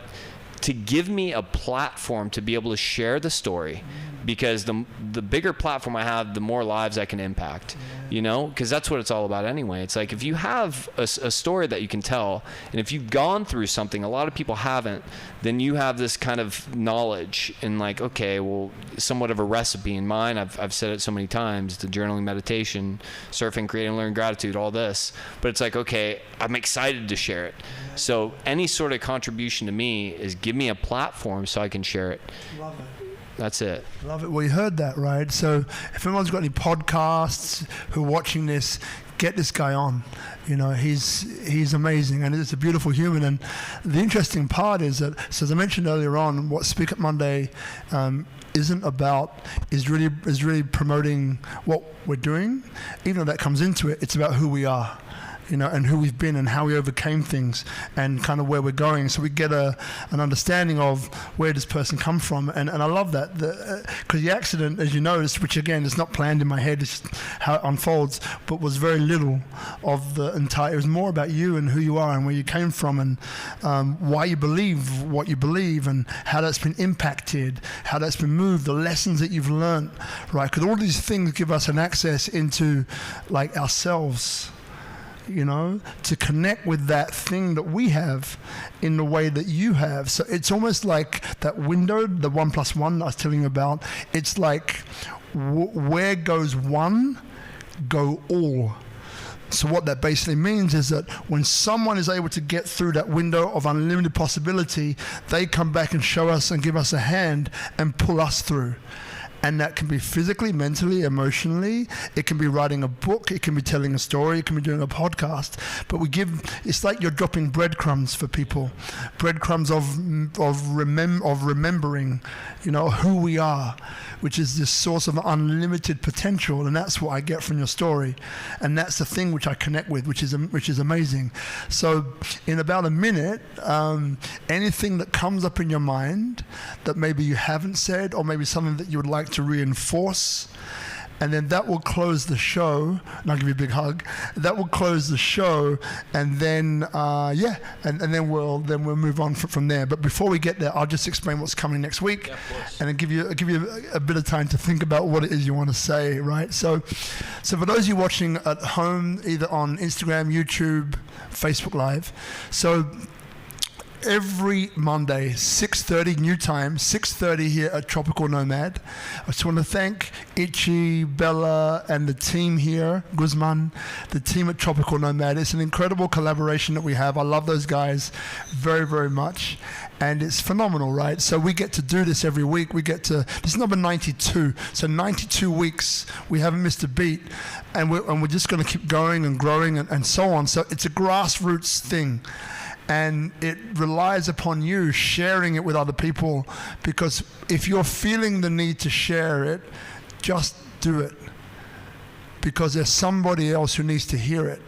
to give me a platform to be able to share the story, because the bigger platform I have, the more lives I can impact, you know, because that's what it's all about anyway. It's like if you have a story that you can tell, and if you've gone through something, a lot of people haven't, then you have this kind of knowledge and like, okay, well, somewhat of a recipe in mine. I've said it so many times, the journaling, meditation, surfing, creating, learning, gratitude, all this. But it's like, okay, I'm excited to share it. So any sort of contribution to me is give me a platform so I can share it. Love it. That's it. Love it. Well, you heard that, right? So if anyone's got any podcasts who are watching this, get this guy on. You know, he's amazing, and he's a beautiful human. And the interesting part is that, so as I mentioned earlier on, what SpeakuP Monday isn't about is really promoting what we're doing. Even though that comes into it, it's about who we are. You know, and who we've been and how we overcame things and kind of where we're going. So we get an understanding of where this person come from. And I love that. Because the accident, as you noticed, which again is not planned in my head, it's just how it unfolds, but was very little of the entire, it was more about you and who you are and where you came from and why you believe what you believe and how that's been impacted, how that's been moved, the lessons that you've learned, right? Because all these things give us an access into like ourselves, you know, to connect with that thing that we have in the way that you have. So it's almost like that window, the 1+1 I was telling you about. It's like where goes one, go all. So what that basically means is that when someone is able to get through that window of unlimited possibility, they come back and show us and give us a hand and pull us through. And that can be physically, mentally, emotionally. It can be writing a book. It can be telling a story. It can be doing a podcast. But it's like you're dropping breadcrumbs for people. Breadcrumbs of remembering, who we are, which is this source of unlimited potential. And that's what I get from your story. And that's the thing which I connect with, which is amazing. So in about a minute, anything that comes up in your mind that maybe you haven't said, or maybe something that you would like to reinforce, and then that will close the show, and I'll give you a big hug. That will close the show, and then and then we'll move on from there. But before we get there, I'll just explain what's coming next week, and then give you a bit of time to think about what it is you want to say, right? So for those of you watching at home, either on Instagram, YouTube, Facebook Live, so every Monday, 6:30 new time, 6:30 here at Tropical Nomad. I just want to thank Ichi, Bella, and the team here, Guzman, the team at Tropical Nomad. It's an incredible collaboration that we have. I love those guys very, very much. And it's phenomenal, right? So we get to do this every week. This is number 92. So 92 weeks, we haven't missed a beat. And we're just going to keep going and growing and so on. So it's a grassroots thing. And it relies upon you sharing it with other people, because if you're feeling the need to share it, just do it, because there's somebody else who needs to hear it.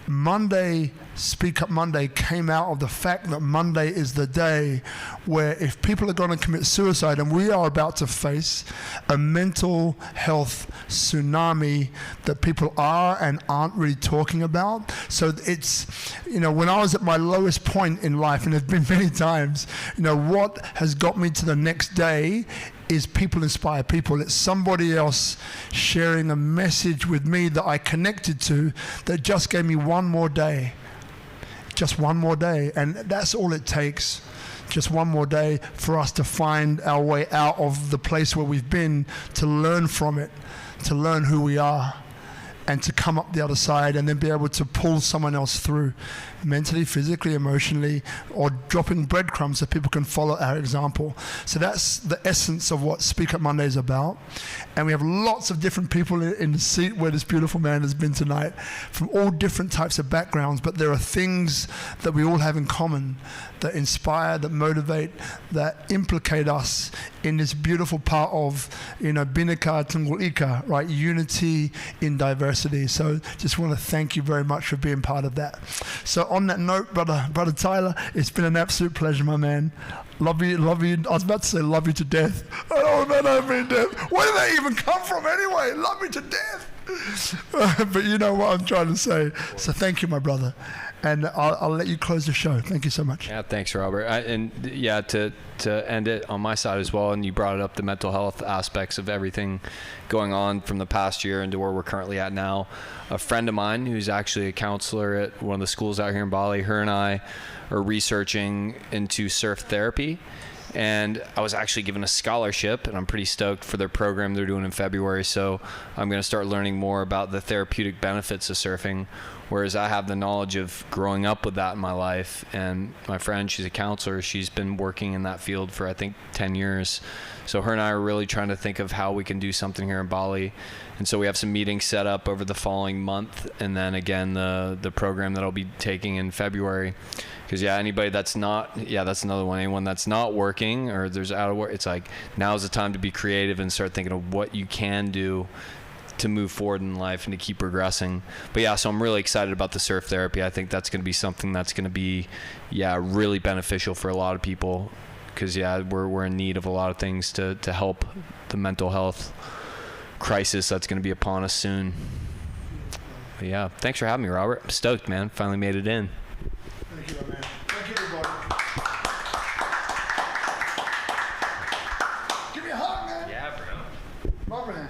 Monday, SpeakuP Monday came out of the fact that Monday is the day where if people are going to commit suicide, and we are about to face a mental health tsunami that people are and aren't really talking about. So it's, when I was at my lowest point in life, and there's been many times, what has got me to the next day is people inspire people. It's somebody else sharing a message with me that I connected to that just gave me one more day. Just one more day. And that's all it takes. Just one more day for us to find our way out of the place where we've been, to learn from it, to learn who we are, and to come up the other side and then be able to pull someone else through, mentally, physically, emotionally, or dropping breadcrumbs so people can follow our example. So that's the essence of what SpeakuP Monday is about. And we have lots of different people in the seat where this beautiful man has been tonight, from all different types of backgrounds, but there are things that we all have in common that inspire, that motivate, that implicate us in this beautiful part of, Bhinneka Tunggal Ika, right? Unity in diversity. So just want to thank you very much for being part of that. So on that note, brother Tyler, it's been an absolute pleasure, my man. Love you. I was about to say love you to death. I don't mean death. Where did that even come from anyway? Love me to death. But you know what I'm trying to say. So thank you, my brother. And I'll let you close the show. Thank you so much. Yeah, thanks, Robert. To end it on my side as well, and you brought up the mental health aspects of everything going on from the past year into where we're currently at now. A friend of mine who's actually a counselor at one of the schools out here in Bali, her and I are researching into surf therapy. And I was actually given a scholarship, and I'm pretty stoked for their program they're doing in February. So I'm going to start learning more about the therapeutic benefits of surfing, whereas I have the knowledge of growing up with that in my life. And my friend, she's a counselor. She's been working in that field for, I think, 10 years. So her and I are really trying to think of how we can do something here in Bali. And so we have some meetings set up over the following month. And then again, the program that I'll be taking in February. Because anybody that's not, that's another one. Anyone that's not working or there's out of work, it's like now's the time to be creative and start thinking of what you can do to move forward in life and to keep progressing. But so I'm really excited about the surf therapy. I think that's going to be something that's going to be, really beneficial for a lot of people. Because we're in need of a lot of things to help the mental health crisis that's going to be upon us soon. But thanks for having me, Robert. I'm stoked, man. Finally made it in. Thank you, man. Thank you, everybody. Give me a hug, man. Yeah, bro. My man.